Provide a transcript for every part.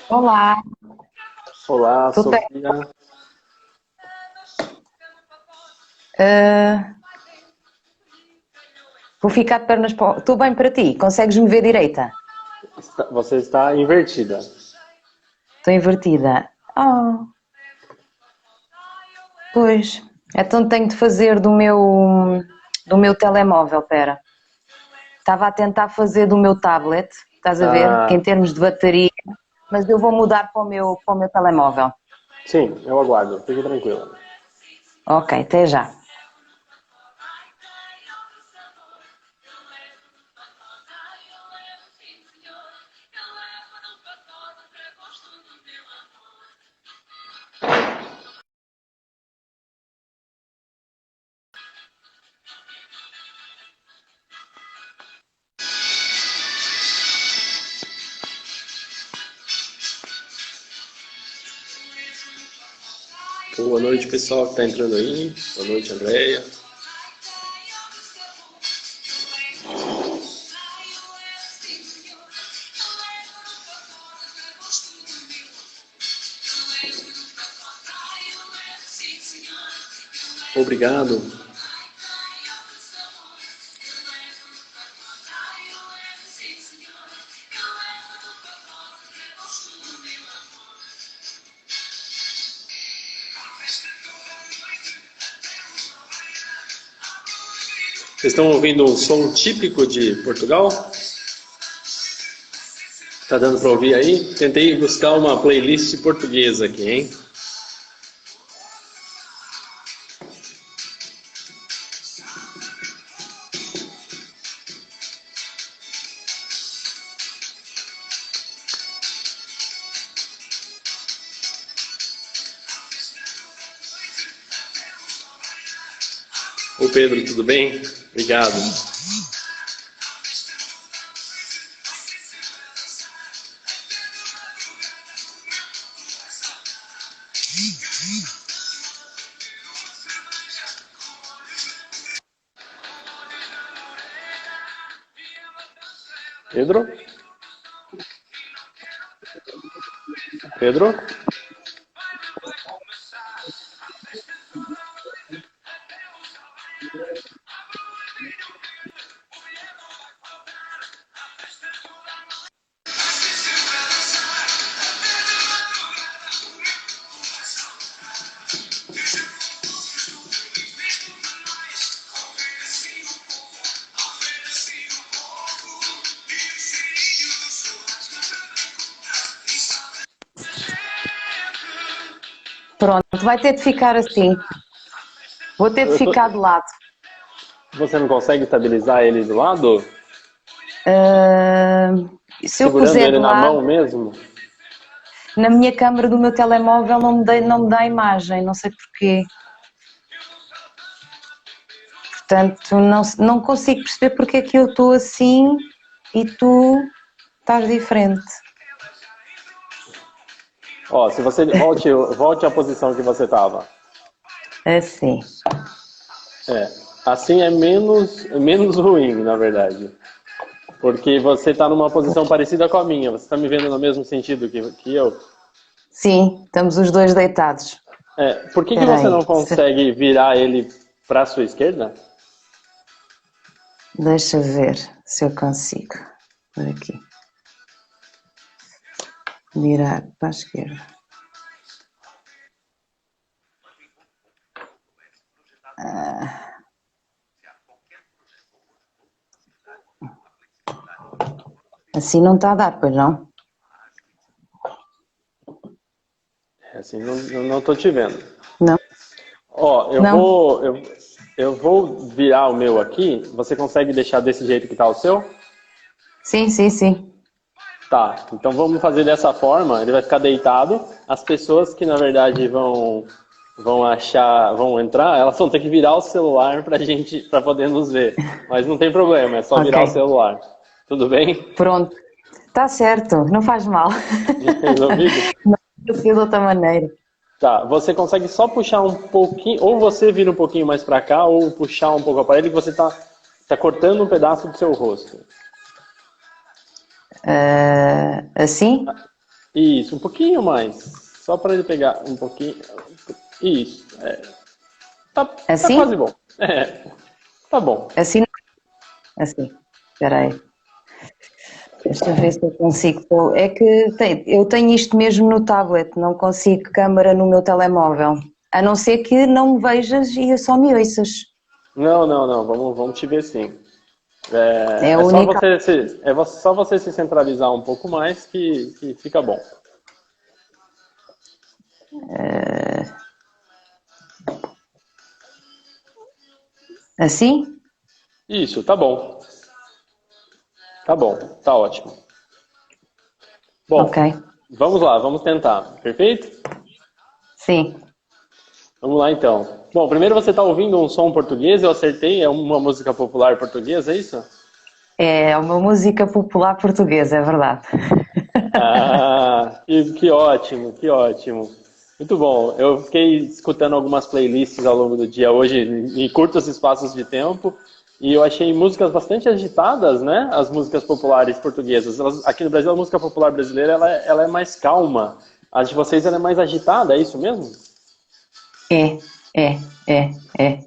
Olá, Olá, tu tens, Sofia. ah, vou ficar de pernas para estou bem para ti, consegues-me ver direita? Você está invertida. Estou invertida. Ah, pois, então tenho de fazer do meu telemóvel, pera. Estava a tentar fazer do meu tablet, estás a ver, que em Ah, termos de bateria, mas eu vou mudar para o meu telemóvel. sim, eu aguardo. Fique tranquila. Ok, até já. Boa noite, pessoal que está entrando aí. Boa noite, Andréia. Obrigado. Vocês estão ouvindo um som típico de Portugal? Tá dando para ouvir aí? Tentei buscar uma playlist portuguesa aqui, hein? Ô Pedro, tudo bem? Obrigado. Pedro? Pedro? Pronto, vai ter de ficar assim. Vou ter de Eu tô- ficar de lado. Você não consegue estabilizar ele do lado? Ah, se eu Segurando puser de ele na lado, mão mesmo? na minha câmara do meu telemóvel não me dá imagem, não sei porquê. Portanto, não consigo perceber porque é que eu estou assim e tu estás diferente. Ó, se você volte à posição que você estava. Assim. É, assim é menos ruim, na verdade. Porque você está numa posição parecida com a minha. Você está me vendo no mesmo sentido que eu. Sim, estamos os dois deitados. Por que Espera você aí, não consegue virar ele para a sua esquerda? deixa ver se eu consigo. Por aqui. Virar para a esquerda. Assim não está a dar, pois não? Assim, não estou te vendo. Não? Ó, eu Não? vou, eu, Eu vou virar o meu aqui. Você consegue deixar desse jeito que tá o seu? Sim, sim, sim. Tá, então vamos fazer dessa forma. Ele vai ficar deitado. As pessoas que na verdade vão entrar, elas vão ter que virar o celular para poder nos ver. Mas não tem problema, é só virar o Ok. celular. Tudo bem? Pronto. Está certo, não faz mal. Resolvido? Não podia ser de outra maneira. Tá, você consegue só puxar um pouquinho, ou você vira um pouquinho mais para cá, ou puxar um pouco o aparelho que você tá cortando um pedaço do seu rosto. Assim? Isso, um pouquinho mais. Só para ele pegar um pouquinho. Isso. Tá quase Assim? bom. É, tá bom. Assim? Assim. Espera aí. Deixa eu ver se eu consigo. É que eu tenho isto mesmo no tablet, não consigo câmara no meu telemóvel. A não ser que não me vejas e só me ouças. Não, não, não. Vamos te ver sim. É a É só única. você se centralizar um pouco mais que fica bom. Assim? Isso, tá bom. Tá bom, tá ótimo. Ok. Bom, vamos lá, vamos tentar. Perfeito? Sim. Vamos lá então. Bom, primeiro você está ouvindo um som português, eu acertei, é uma música popular portuguesa, é isso? É uma música popular portuguesa, é verdade. Ah, que ótimo, que ótimo. Muito bom. Eu fiquei escutando algumas playlists ao longo do dia hoje, em curtos espaços de tempo, e eu achei músicas bastante agitadas, né? As músicas populares portuguesas. Aqui no Brasil, a música popular brasileira ela é mais calma. A de vocês ela é mais agitada, é isso mesmo? É, é, é, é.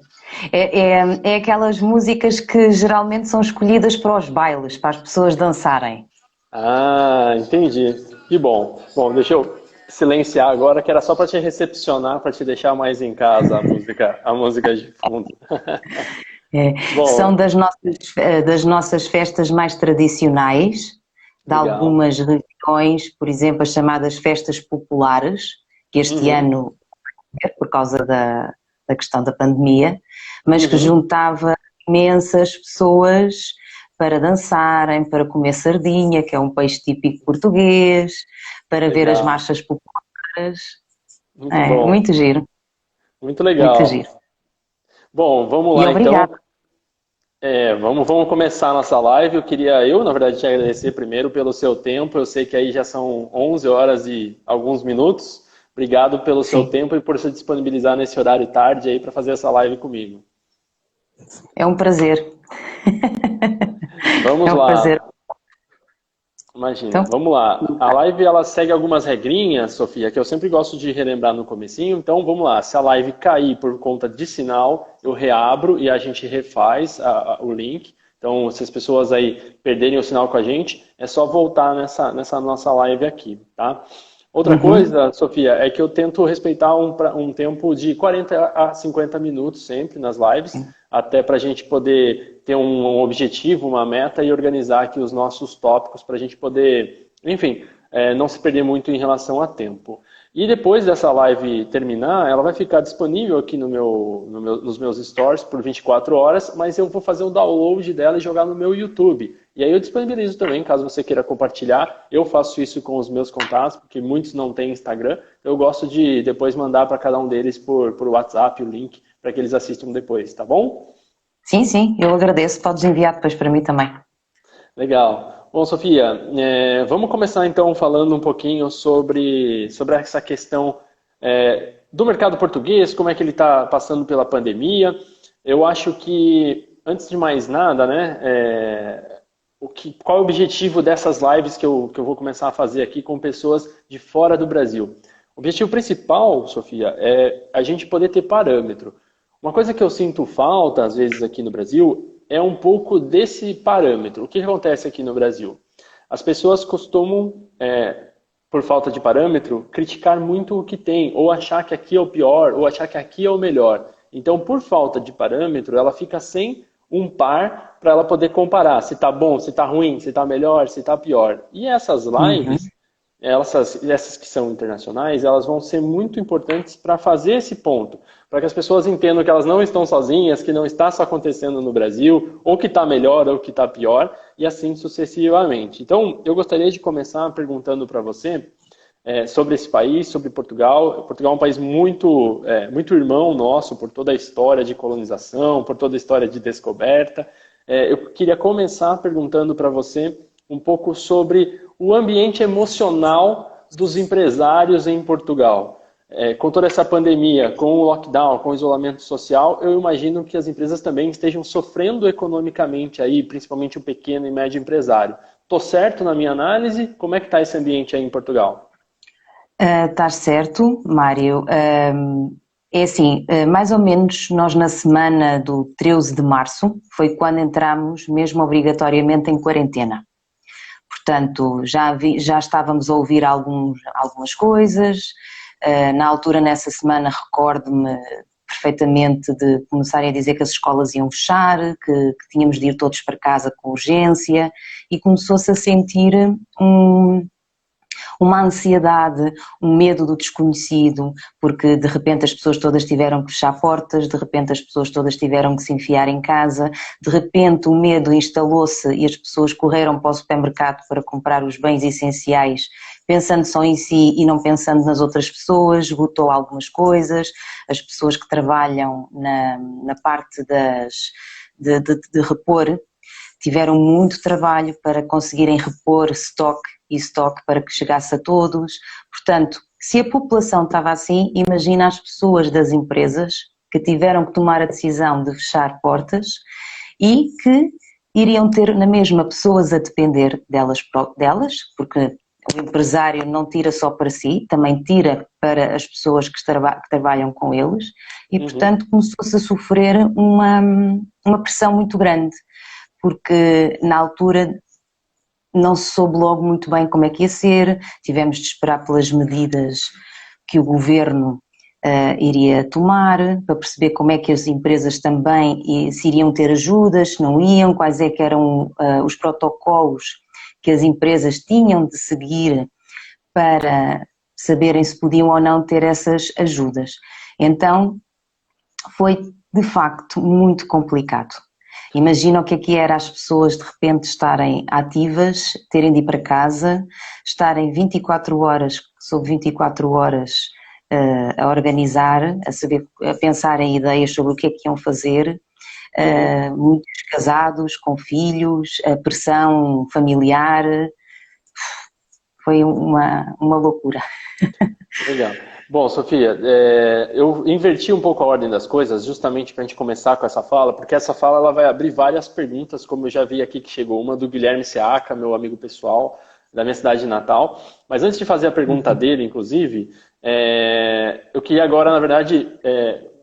É aquelas músicas que geralmente são escolhidas para os bailes, para as pessoas dançarem. Ah, entendi. Que bom. Bom, deixa eu silenciar agora, que era só para te recepcionar, para te deixar mais em casa a música de fundo. É, são Bom, das nossas festas mais tradicionais, de legal. algumas regiões, por exemplo, as chamadas festas populares, que este Uhum, ano, por causa da questão da pandemia, mas que uhum, juntava imensas pessoas para dançarem, para comer sardinha, que é um peixe típico português, para ver as legal. marchas populares. Muito É, bom. muito giro, Muito muito legal. giro. Bom, vamos E lá então. obrigada. Vamos começar a nossa live. Na verdade, te agradecer primeiro pelo seu tempo. Eu sei que aí já são 11 horas e alguns minutos. Obrigado pelo seu Sim, tempo e por se disponibilizar nesse horário tarde aí para fazer essa live comigo. é um prazer. Vamos É um prazer. lá. Imagina, Então, vamos lá. A live ela segue algumas regrinhas, Sofia, que eu sempre gosto de relembrar no comecinho. Então, vamos lá. Se a live cair por conta de sinal, eu reabro e a gente refaz o link. Então, se as pessoas aí perderem o sinal com a gente, é só voltar nessa nossa live aqui, tá? Outra uhum. coisa, Sofia, é que eu tento respeitar um tempo de 40 a 50 minutos sempre nas lives, até para a gente poder ter um objetivo, uma meta e organizar aqui os nossos tópicos para a gente poder, enfim, não se perder muito em relação a tempo. E depois dessa live terminar, ela vai ficar disponível aqui nos meus stories por 24 horas, mas eu vou fazer o download dela e jogar no meu YouTube. E aí eu disponibilizo também, caso você queira compartilhar. Eu faço isso com os meus contatos, porque muitos não têm Instagram. Eu gosto de depois mandar para cada um deles por WhatsApp o link para que eles assistam depois, tá bom? Sim, sim, eu agradeço. Podes enviar depois para mim também. Legal. Bom, Sofia, vamos começar então falando um pouquinho sobre essa questão do mercado português, como é que ele está passando pela pandemia. Eu acho que, antes de mais nada, né, qual é o objetivo dessas lives que eu vou começar a fazer aqui com pessoas de fora do Brasil? O objetivo principal, Sofia, é a gente poder ter parâmetro. Uma coisa que eu sinto falta, às vezes, aqui no Brasil, é um pouco desse parâmetro. O que acontece aqui no Brasil? As pessoas costumam, por falta de parâmetro, criticar muito o que tem, ou achar que aqui é o pior, ou achar que aqui é o melhor. Então, por falta de parâmetro, ela fica sem um par para ela poder comparar se está bom, se está ruim, se está melhor, se está pior. E essas Uhum. lives essas que são internacionais, elas vão ser muito importantes para fazer esse ponto, para que as pessoas entendam que elas não estão sozinhas, que não está só acontecendo no Brasil, ou que está melhor ou que está pior, e assim sucessivamente. Então, eu gostaria de começar perguntando para você sobre esse país, sobre Portugal. Portugal é um país muito irmão nosso, por toda a história de colonização, por toda a história de descoberta. Eu queria começar perguntando para você um pouco sobre o ambiente emocional dos empresários em Portugal. Com toda essa pandemia, com o lockdown, com o isolamento social, eu imagino que as empresas também estejam sofrendo economicamente aí, principalmente o pequeno e médio empresário. Estou certo na minha análise? Como é que está esse ambiente aí em Portugal? Estás certo, Mário. É assim, mais ou menos nós na semana do 13 de março foi quando entramos mesmo obrigatoriamente em quarentena. Portanto, já estávamos a ouvir algumas coisas. Na altura, nessa semana, recordo-me perfeitamente de começarem a dizer que as escolas iam fechar, que tínhamos de ir todos para casa com urgência, e começou-se a sentir uma ansiedade, um medo do desconhecido, porque de repente as pessoas todas tiveram que fechar portas, de repente as pessoas todas tiveram que se enfiar em casa, de repente o medo instalou-se e as pessoas correram para o supermercado para comprar os bens essenciais, pensando só em si e não pensando nas outras pessoas, esgotou algumas coisas, as pessoas que trabalham na parte de repor, tiveram muito trabalho para conseguirem repor estoque para que chegasse a todos. Portanto, se a população estava assim, imagina as pessoas das empresas que tiveram que tomar a decisão de fechar portas e que iriam ter na mesma pessoas a depender delas, porque o empresário não tira só para si, também tira para as pessoas que trabalham com eles e, portanto, começou-se a sofrer uma pressão muito grande, porque na altura não se soube logo muito bem como é que ia ser, tivemos de esperar pelas medidas que o governo iria tomar, para perceber como é que as empresas também se iriam ter ajudas, se não iam, quais é que eram os protocolos que as empresas tinham de seguir para saberem se podiam ou não ter essas ajudas. Então foi de facto muito complicado. Imagina o que era as pessoas de repente estarem ativas, terem de ir para casa, estarem 24 horas sobre 24 horas a organizar, a pensar em ideias sobre o que é que iam fazer, muitos casados, com filhos, a pressão familiar, foi uma loucura. Legal. Bom, Sofia, eu inverti um pouco a ordem das coisas justamente para a gente começar com essa fala, porque essa fala ela vai abrir várias perguntas, como eu já vi aqui que chegou uma do Guilherme Seaca, meu amigo pessoal da minha cidade de Natal. Mas antes de fazer a pergunta dele, inclusive, eu queria agora, na verdade,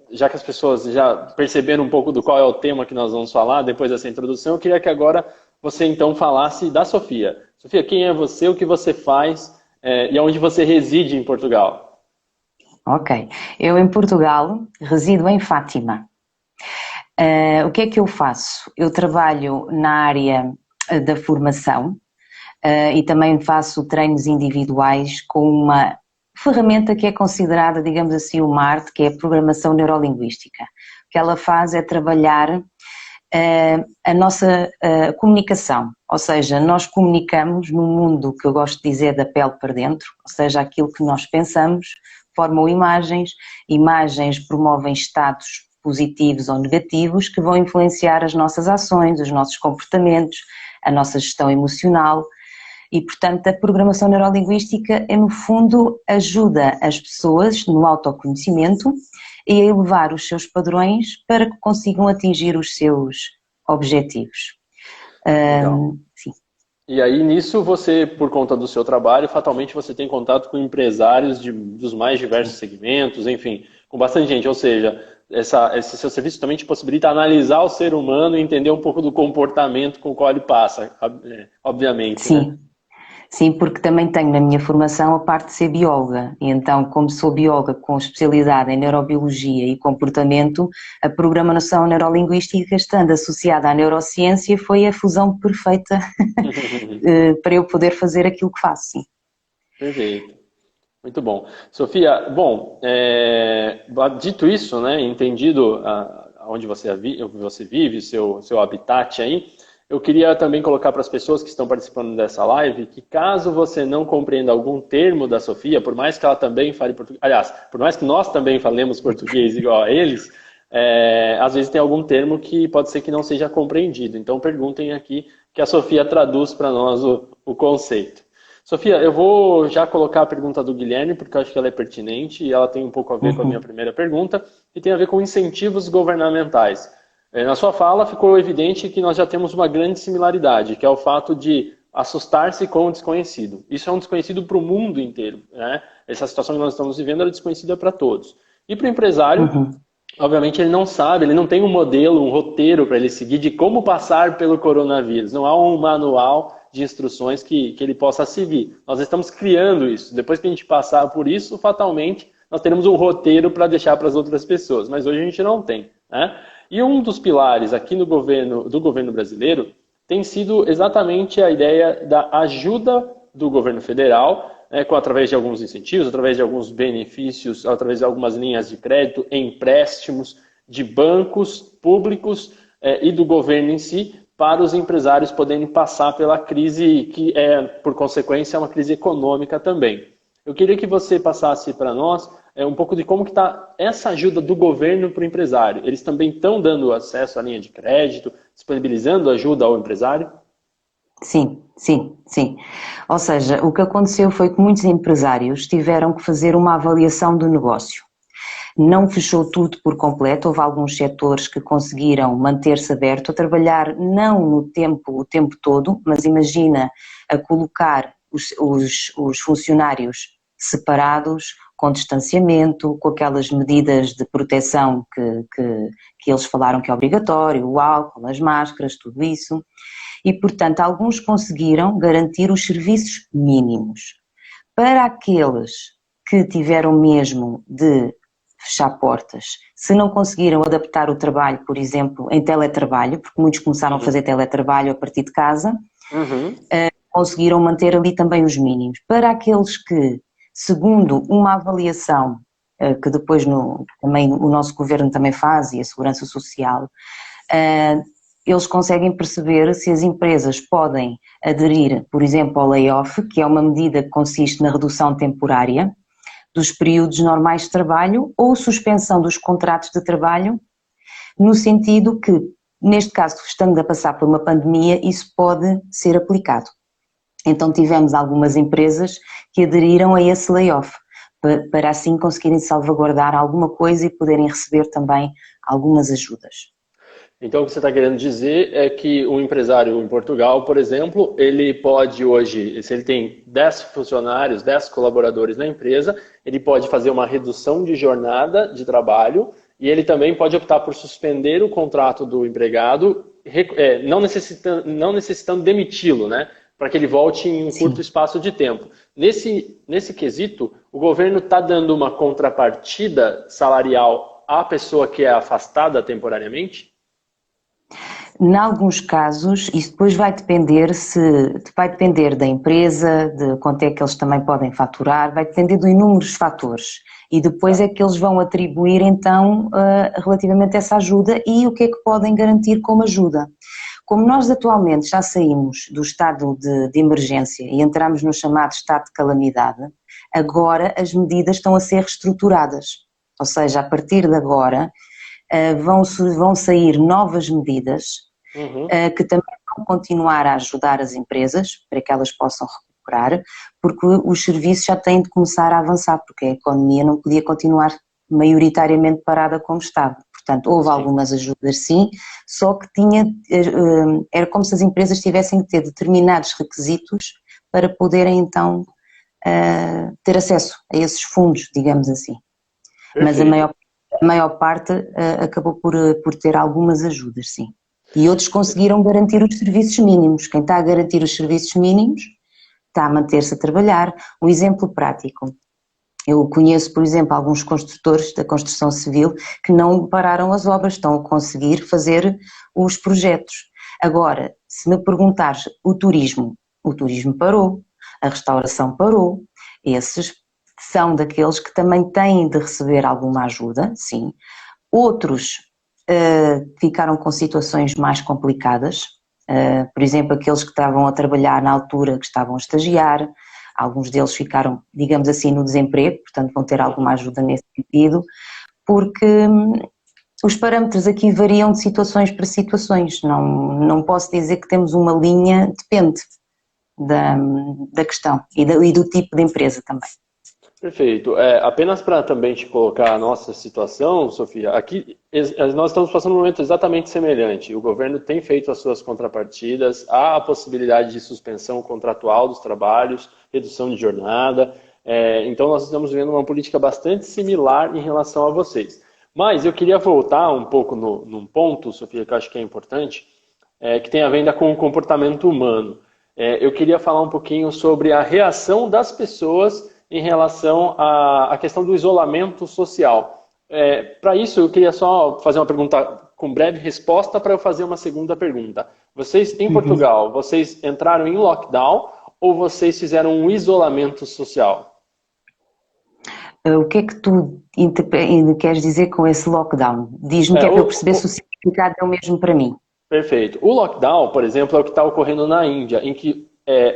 já que as pessoas já perceberam um pouco do qual é o tema que nós vamos falar depois dessa introdução, eu queria que agora você então falasse da Sofia. Sofia, quem é você, o que você faz e onde você reside em Portugal? Ok, eu em Portugal resido em Fátima. O que é que eu faço? Eu trabalho na área da formação e também faço treinos individuais com uma ferramenta que é considerada, digamos assim, uma arte, que é a programação neurolinguística. O que ela faz é trabalhar a nossa comunicação, ou seja, nós comunicamos num mundo que eu gosto de dizer da pele para dentro, ou seja, aquilo que nós pensamos, formam imagens promovem estados positivos ou negativos que vão influenciar as nossas ações, os nossos comportamentos, a nossa gestão emocional e, portanto, a programação neurolinguística, no fundo, ajuda as pessoas no autoconhecimento e a elevar os seus padrões para que consigam atingir os seus objetivos. Sim. E aí, nisso, você, por conta do seu trabalho, fatalmente você tem contato com empresários dos mais diversos segmentos, enfim, com bastante gente. Ou seja, esse seu serviço também te possibilita analisar o ser humano e entender um pouco do comportamento com o qual ele passa, obviamente. Sim. Né? Sim, porque também tenho na minha formação a parte de ser bióloga, e então como sou bióloga com especialidade em neurobiologia e comportamento, a programação neurolinguística estando associada à neurociência foi a fusão perfeita para eu poder fazer aquilo que faço, sim. Perfeito. Muito bom. Sofia, bom, dito isso, né, entendido onde você vive, seu habitat aí, eu queria também colocar para as pessoas que estão participando dessa live que caso você não compreenda algum termo da Sofia, por mais que ela também fale português, aliás, por mais que nós também falemos português igual a eles, às vezes tem algum termo que pode ser que não seja compreendido. Então perguntem aqui que a Sofia traduz para nós o conceito. Sofia, eu vou já colocar a pergunta do Guilherme, porque eu acho que ela é pertinente e ela tem um pouco a ver com a minha primeira pergunta, e tem a ver com incentivos governamentais. Na sua fala ficou evidente que nós já temos uma grande similaridade, que é o fato de assustar-se com o desconhecido. Isso é um desconhecido para o mundo inteiro, né? Essa situação que nós estamos vivendo é desconhecida para todos. E para o empresário, obviamente ele não sabe, ele não tem um modelo, um roteiro para ele seguir de como passar pelo coronavírus. Não há um manual de instruções que ele possa seguir. Nós estamos criando isso. Depois que a gente passar por isso, fatalmente, nós teremos um roteiro para deixar para as outras pessoas. Mas hoje a gente não tem, né? E um dos pilares aqui do governo brasileiro tem sido exatamente a ideia da ajuda do governo federal, através de alguns incentivos, através de alguns benefícios, através de algumas linhas de crédito, empréstimos de bancos públicos e do governo em si, para os empresários poderem passar pela crise que por consequência, uma crise econômica também. Eu queria que você passasse para nós um pouco de como que está essa ajuda do governo para o empresário. Eles também estão dando acesso à linha de crédito, disponibilizando ajuda ao empresário? Sim, sim, sim. Ou seja, o que aconteceu foi que muitos empresários tiveram que fazer uma avaliação do negócio. Não fechou tudo por completo, houve alguns setores que conseguiram manter-se aberto, a trabalhar não o tempo todo, mas imagina a colocar os funcionários separados, com distanciamento, com aquelas medidas de proteção que eles falaram que é obrigatório, o álcool, as máscaras, tudo isso. E, portanto, alguns conseguiram garantir os serviços mínimos. Para aqueles que tiveram mesmo de fechar portas, se não conseguiram adaptar o trabalho, por exemplo, em teletrabalho, porque muitos começaram a fazer teletrabalho a partir de casa, conseguiram manter ali também os mínimos. Para aqueles que, segundo uma avaliação que depois também o nosso governo também faz e a Segurança Social, eles conseguem perceber se as empresas podem aderir, por exemplo, ao layoff, que é uma medida que consiste na redução temporária dos períodos normais de trabalho ou suspensão dos contratos de trabalho, no sentido que, neste caso, estando a passar por uma pandemia, isso pode ser aplicado. Então tivemos algumas empresas que aderiram a esse layoff, para assim conseguirem salvaguardar alguma coisa e poderem receber também algumas ajudas. Então, o que você está querendo dizer é que um empresário em Portugal, por exemplo, ele pode hoje, se ele tem 10 funcionários, 10 colaboradores na empresa, ele pode fazer uma redução de jornada de trabalho e ele também pode optar por suspender o contrato do empregado, não necessitando demiti-lo, né? Para que ele volte em um curto espaço de tempo. Nesse quesito, o governo está dando uma contrapartida salarial à pessoa que é afastada temporariamente? Em alguns casos, isso depois vai depender da empresa, de quanto é que eles também podem faturar, vai depender de inúmeros fatores. E depois é que eles vão atribuir então relativamente a essa ajuda e o que é que podem garantir como ajuda. Como nós atualmente já saímos do estado de emergência e entramos no chamado estado de calamidade, agora as medidas estão a ser reestruturadas. Ou seja, a partir de agora vão sair novas medidas que também vão continuar a ajudar as empresas para que elas possam recuperar, porque os serviços já têm de começar a avançar, porque a economia não podia continuar maioritariamente parada como estava. Portanto, houve algumas ajudas sim, só que era como se as empresas tivessem que ter determinados requisitos para poderem então ter acesso a esses fundos, digamos assim. Perfeito. Mas a maior parte acabou por ter algumas ajudas, sim. E outros conseguiram garantir os serviços mínimos. Quem está a garantir os serviços mínimos está a manter-se a trabalhar. Um exemplo prático. Eu conheço, por exemplo, alguns construtores da construção civil que não pararam as obras, estão a conseguir fazer os projetos. Agora, se me perguntares o turismo parou, a restauração parou, Esses são daqueles que também têm de receber alguma ajuda, sim. Outros ficaram com situações mais complicadas, por exemplo, aqueles que estavam a trabalhar na altura que estavam a estagiar, alguns deles ficaram, digamos assim, no desemprego, portanto vão ter alguma ajuda nesse sentido, porque os parâmetros aqui variam de situações para situações, não posso dizer que temos uma linha, depende da questão e do tipo de empresa também. Perfeito. Apenas para também te colocar a nossa situação, Sofia, aqui nós estamos passando um momento exatamente semelhante. O governo tem feito as suas contrapartidas, há a possibilidade de suspensão contratual dos trabalhos, redução de jornada, então nós estamos vendo uma política bastante similar em relação a vocês. Mas eu queria voltar um pouco num ponto, Sofia, que eu acho que é importante, que tem a ver com o comportamento humano. Eu queria falar um pouquinho sobre a reação das pessoas em relação à questão do isolamento social. Para isso, eu queria só fazer uma pergunta com breve resposta para eu fazer uma segunda pergunta. Vocês, em Portugal, vocês entraram em lockdown ou vocês fizeram um isolamento social? O que é que tu queres dizer com esse lockdown? Diz-me que é para eu perceber se o significado é o mesmo para mim. Perfeito. O lockdown, por exemplo, é o que está ocorrendo na Índia, em que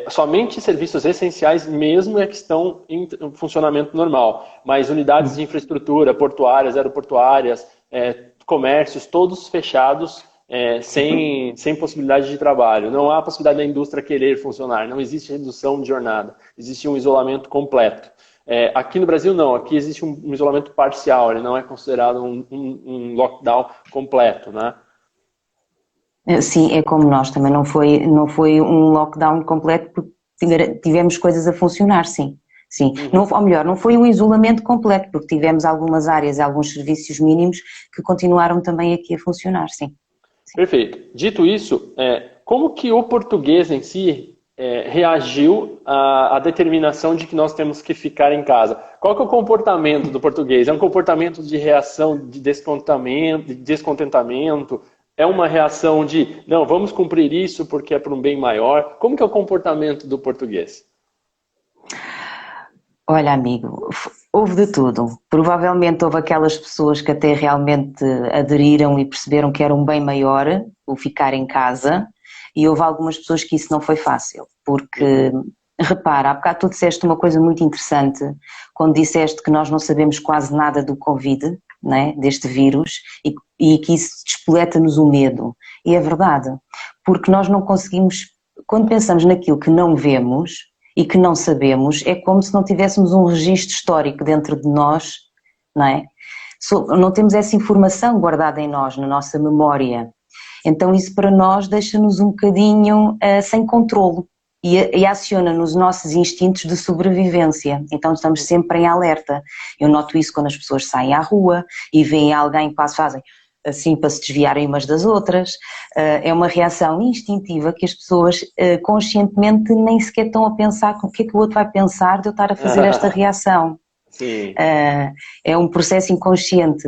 somente serviços essenciais mesmo é que estão em funcionamento normal, mas unidades de infraestrutura, portuárias, aeroportuárias, comércios, todos fechados, sem possibilidade de trabalho. Não há possibilidade da indústria querer funcionar, não existe redução de jornada, existe um isolamento completo. Aqui no Brasil não, aqui existe um isolamento parcial, ele não é considerado um lockdown completo, né? Sim, é como nós, também não foi um lockdown completo porque tivemos coisas a funcionar, sim. Sim. Ou melhor, não foi um isolamento completo porque tivemos algumas áreas, alguns serviços mínimos que continuaram também aqui a funcionar, sim. Perfeito. Dito isso, como que o português em si reagiu à determinação de que nós temos que ficar em casa? Qual que é o comportamento do português? É um comportamento de reação de descontentamento? É uma reação de, não, vamos cumprir isso porque é para um bem maior? Como que é o comportamento do português? Olha, amigo, houve de tudo. Provavelmente houve aquelas pessoas que até realmente aderiram e perceberam que era um bem maior o ficar em casa, e houve algumas pessoas que isso não foi fácil, porque, repara, há bocado tu disseste uma coisa muito interessante, quando disseste que nós não sabemos quase nada do Covid, né, deste vírus, e que isso despoleta-nos o medo. E é verdade, porque nós não conseguimos, quando pensamos naquilo que não vemos e que não sabemos, é como se não tivéssemos um registro histórico dentro de nós, não é? Não temos essa informação guardada em nós, na nossa memória. Então isso para nós deixa-nos um bocadinho sem controlo e aciona-nos os nossos instintos de sobrevivência. Então estamos sempre em alerta. Eu noto isso quando as pessoas saem à rua e veem alguém que quase fazem assim para se desviarem umas das outras. É uma reação instintiva que as pessoas conscientemente nem sequer estão a pensar o que é que o outro vai pensar de eu estar a fazer esta reação. Sim. É um processo inconsciente.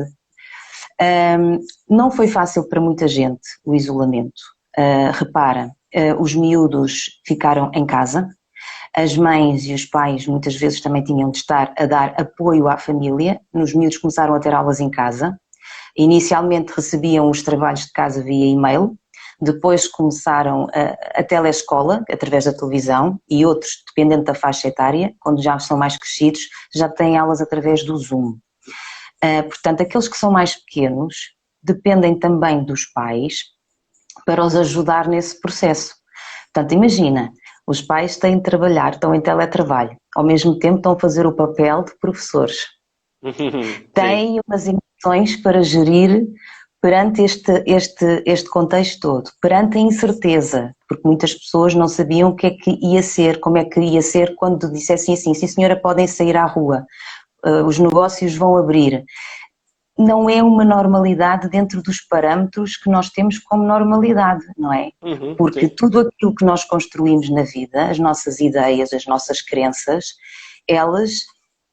Não foi fácil para muita gente o isolamento. Repara, os miúdos ficaram em casa, as mães e os pais muitas vezes também tinham de estar a dar apoio à família, os miúdos começaram a ter aulas em casa, inicialmente recebiam os trabalhos de casa via e-mail, depois começaram a telescola, através da televisão, e outros, dependendo da faixa etária, quando já são mais crescidos, já têm aulas através do Zoom. Portanto, aqueles que são mais pequenos dependem também dos pais para os ajudar nesse processo. Portanto, imagina, os pais têm de trabalhar, estão em teletrabalho, ao mesmo tempo estão a fazer o papel de professores. Têm umas emoções para gerir perante este contexto todo, perante a incerteza, porque muitas pessoas não sabiam o que é que ia ser, como é que ia ser quando dissessem assim, sim senhora, podem sair à rua, os negócios vão abrir. Não é uma normalidade dentro dos parâmetros que nós temos como normalidade, não é? Porque tudo aquilo que nós construímos na vida, as nossas ideias, as nossas crenças, elas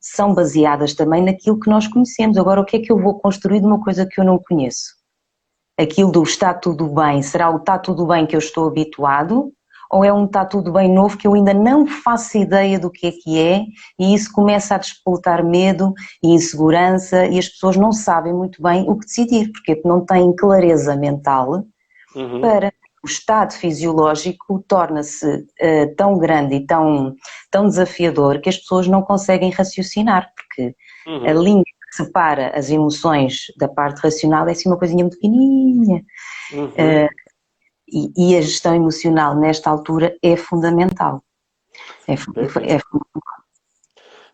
são baseadas também naquilo que nós conhecemos. Agora, o que é que eu vou construir de uma coisa que eu não conheço? Aquilo do está tudo bem, será o está tudo bem que eu estou habituado? ou está tudo bem novo que eu ainda não faço ideia do que é, e isso começa a despoltar medo e insegurança e as pessoas não sabem muito bem o que decidir, porque não têm clareza mental para o estado fisiológico torna-se tão grande e tão desafiador que as pessoas não conseguem raciocinar, porque a linha que separa as emoções da parte racional é assim uma coisinha muito pequenininha. E a gestão emocional nesta altura é fundamental. É fundamental.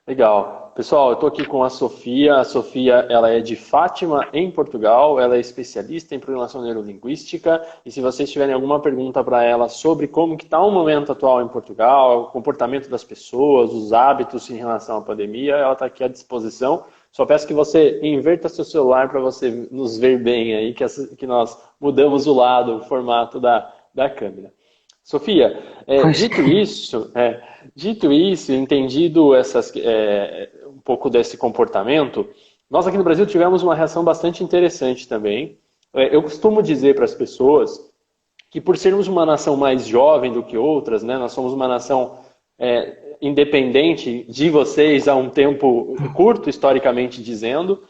Legal. Pessoal, eu estou aqui com a Sofia. A Sofia, ela é de Fátima, em Portugal. Ela é especialista em programação neurolinguística. E se vocês tiverem alguma pergunta para ela sobre como que está o momento atual em Portugal, o comportamento das pessoas, os hábitos em relação à pandemia, ela está aqui à disposição. Só peço que você inverta seu celular para você nos ver bem aí, que nós mudamos o lado, o formato da câmera. Sofia, dito isso, entendido um pouco desse comportamento, nós aqui no Brasil tivemos uma reação bastante interessante também. Eu costumo dizer para as pessoas que por sermos uma nação mais jovem do que outras, né, nós somos uma nação independente de vocês há um tempo curto, historicamente dizendo,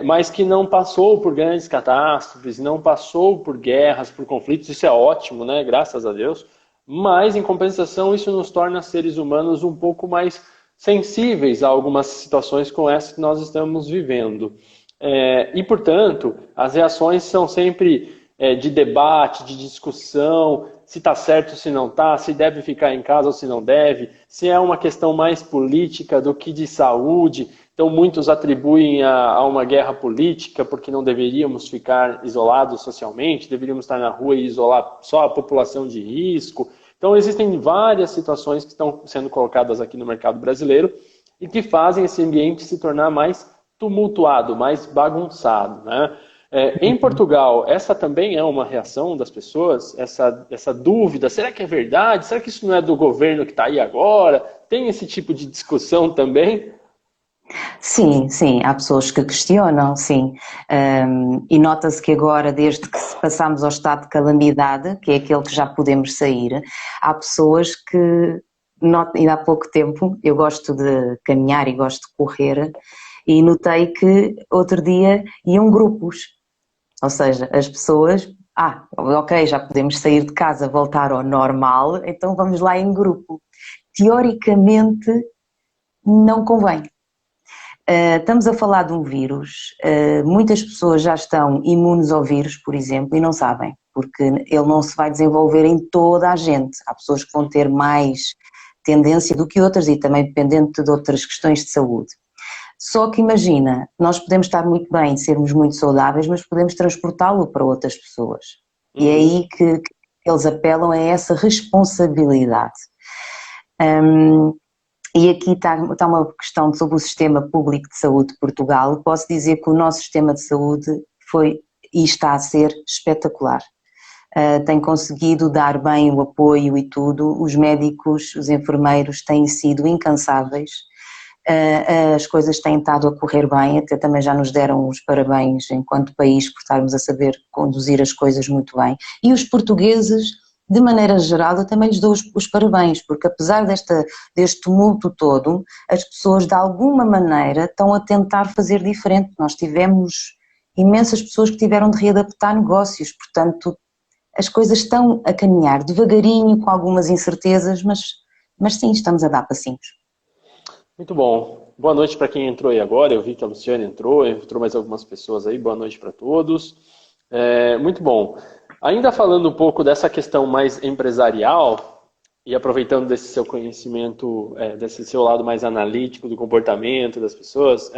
mas que não passou por grandes catástrofes, não passou por guerras, por conflitos, isso é ótimo, né? Graças a Deus, mas em compensação isso nos torna seres humanos um pouco mais sensíveis a algumas situações como essa que nós estamos vivendo. E, portanto, as reações são sempre de debate, de discussão, se está certo, se não está, se deve ficar em casa ou se não deve, se é uma questão mais política do que de saúde. Então, muitos atribuem a uma guerra política porque não deveríamos ficar isolados socialmente, deveríamos estar na rua e isolar só a população de risco. Então, existem várias situações que estão sendo colocadas aqui no mercado brasileiro e que fazem esse ambiente se tornar mais tumultuado, mais bagunçado, né? Em Portugal, essa também é uma reação das pessoas, essa dúvida, será que é verdade? Será que isso não é do governo que está aí agora? Tem esse tipo de discussão também? Sim, sim, há pessoas que questionam, sim, e nota-se que agora, desde que passámos ao estado de calamidade, que é aquele que já podemos sair, há pessoas que, ainda há pouco tempo, eu gosto de caminhar e gosto de correr, e notei que outro dia iam grupos, ou seja, as pessoas, ok, já podemos sair de casa, voltar ao normal, então vamos lá em grupo. Teoricamente, não convém. Estamos a falar de um vírus, muitas pessoas já estão imunes ao vírus, por exemplo, e não sabem, porque ele não se vai desenvolver em toda a gente. Há pessoas que vão ter mais tendência do que outras e também dependente de outras questões de saúde. Só que imagina, nós podemos estar muito bem, sermos muito saudáveis, mas podemos transportá-lo para outras pessoas. E é aí que eles apelam a essa responsabilidade. E aqui está uma questão sobre o Sistema Público de Saúde de Portugal. Posso dizer que o nosso sistema de saúde foi e está a ser espetacular. Tem conseguido dar bem o apoio e tudo. Os médicos, os enfermeiros têm sido incansáveis. As coisas têm estado a correr bem, até também já nos deram os parabéns enquanto país por estarmos a saber conduzir as coisas muito bem. E os portugueses, de maneira geral, eu também lhes dou os parabéns, porque apesar deste tumulto todo, as pessoas de alguma maneira estão a tentar fazer diferente. Nós tivemos imensas pessoas que tiveram de readaptar negócios, portanto as coisas estão a caminhar devagarinho, com algumas incertezas, mas sim, estamos a dar passinhos. Muito bom. Boa noite para quem entrou aí agora. Eu vi que a Luciane entrou mais algumas pessoas aí. Boa noite para todos. Muito bom. Ainda falando um pouco dessa questão mais empresarial e aproveitando desse seu conhecimento, desse seu lado mais analítico do comportamento das pessoas,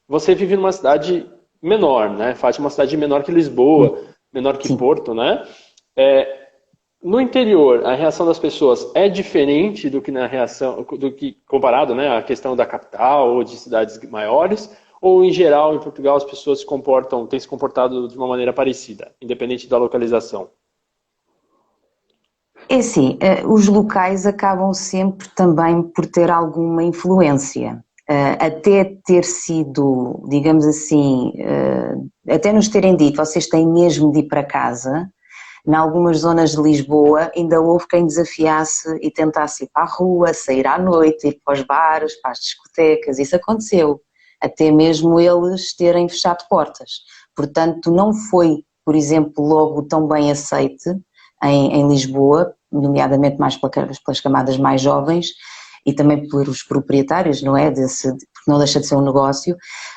você vive numa cidade menor, né? Fátima é uma cidade menor que Lisboa, menor que Porto, né? No interior, a reação das pessoas é diferente do que comparado, né, à questão da capital ou de cidades maiores, ou em geral em Portugal as pessoas têm se comportado de uma maneira parecida, independente da localização? É assim, os locais acabam sempre também por ter alguma influência, até ter sido, digamos assim, até nos terem dito, vocês têm mesmo de ir para casa. Em algumas zonas de Lisboa ainda houve quem desafiasse e tentasse ir para a rua, sair à noite, ir para os bares, para as discotecas, isso aconteceu, até mesmo eles terem fechado portas. Portanto, não foi, por exemplo, logo tão bem aceite em Lisboa, nomeadamente mais pelas camadas mais jovens e também pelos proprietários, não é? Porque não deixa de ser um negócio.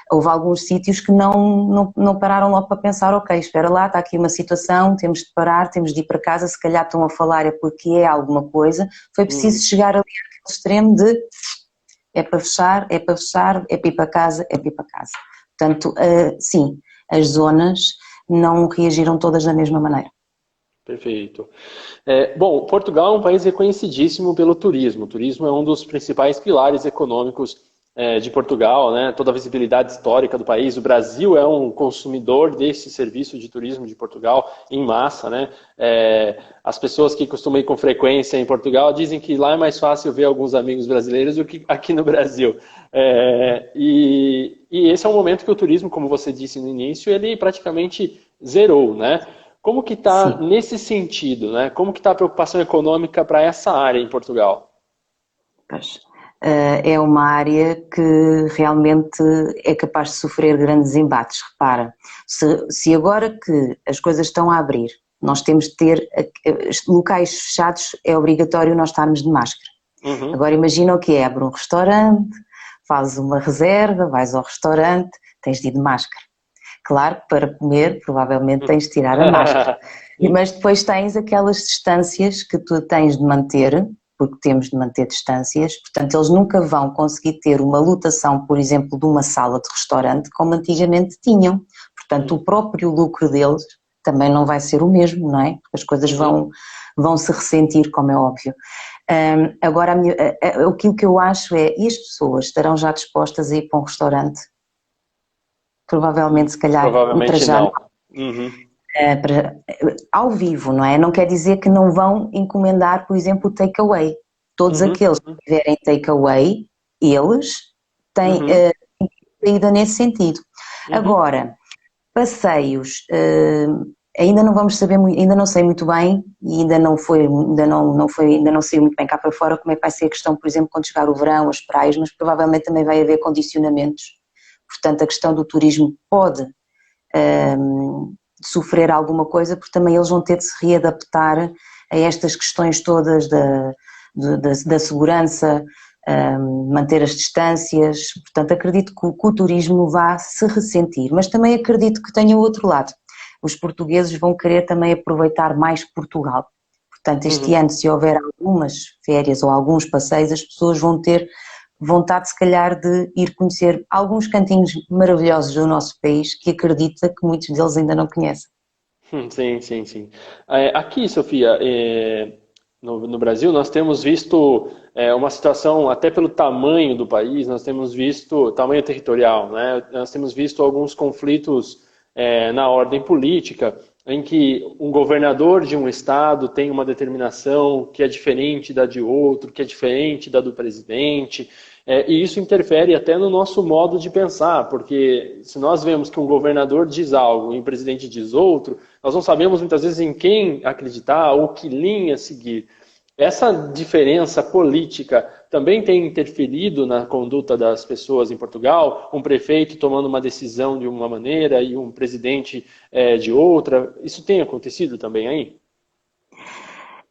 Houve alguns sítios que não pararam logo para pensar, ok, espera lá, está aqui uma situação, temos de parar, temos de ir para casa, se calhar estão a falar é porque é alguma coisa. Foi preciso chegar ali àquele extremo de é para fechar, é para fechar, é para ir para casa, é para ir para casa. Portanto, sim, as zonas não reagiram todas da mesma maneira. Perfeito. Bom, Portugal é um país reconhecidíssimo pelo turismo. O turismo é um dos principais pilares econômicos de Portugal, né? Toda a visibilidade histórica do país. O Brasil é um consumidor desse serviço de turismo de Portugal em massa, né? As pessoas que costumam ir com frequência em Portugal dizem que lá é mais fácil ver alguns amigos brasileiros do que aqui no Brasil. E esse é um momento que o turismo, como você disse no início, ele praticamente zerou, né? Como que está nesse sentido, né? Como que está a preocupação econômica para essa área em Portugal? Pois, é uma área que realmente é capaz de sofrer grandes embates. Repara, se agora que as coisas estão a abrir, nós temos de ter locais fechados, é obrigatório nós estarmos de máscara. Uhum. Agora imagina o que é, abre um restaurante, fazes uma reserva, vais ao restaurante, tens de ir de máscara. Claro que para comer provavelmente tens de tirar a máscara, mas depois tens aquelas distâncias que tu tens de manter, porque temos de manter distâncias, portanto eles nunca vão conseguir ter uma lotação, por exemplo, de uma sala de restaurante como antigamente tinham, portanto o próprio lucro deles também não vai ser o mesmo, não é? Porque as coisas vão se ressentir, como é óbvio. Agora, aquilo que eu acho é, e as pessoas estarão já dispostas a ir para um restaurante? Provavelmente, se calhar, para Provavelmente já, não. Uhum. ao vivo, não é? Não quer dizer que não vão encomendar, por exemplo, o takeaway. Todos aqueles que tiverem takeaway, eles têm saída nesse sentido. Agora, passeios, ainda não vamos saber, ainda não sei muito bem e ainda não sei muito bem cá para fora como é que vai ser a questão, por exemplo, quando chegar o verão, as praias, mas provavelmente também vai haver condicionamentos. Portanto, a questão do turismo pode sofrer alguma coisa, porque também eles vão ter de se readaptar a estas questões todas da segurança, manter as distâncias. Portanto, acredito que o turismo vá se ressentir, mas também acredito que tenha o outro lado. Os portugueses vão querer também aproveitar mais Portugal. Portanto, este ano, se houver algumas férias ou alguns passeios, as pessoas vão ter vontade, se calhar, de ir conhecer alguns cantinhos maravilhosos do nosso país que acredita que muitos deles ainda não conhecem. Sim. Aqui, Sofia, no Brasil, nós temos visto uma situação, até pelo tamanho do país, nós temos visto, tamanho territorial, né? Nós temos visto alguns conflitos na ordem política, em que um governador de um estado tem uma determinação que é diferente da de outro, que é diferente da do presidente, e isso interfere até no nosso modo de pensar, porque se nós vemos que um governador diz algo e um presidente diz outro, nós não sabemos muitas vezes em quem acreditar ou que linha seguir. Essa diferença política também tem interferido na conduta das pessoas em Portugal? Um prefeito tomando uma decisão de uma maneira e um presidente de outra? Isso tem acontecido também aí?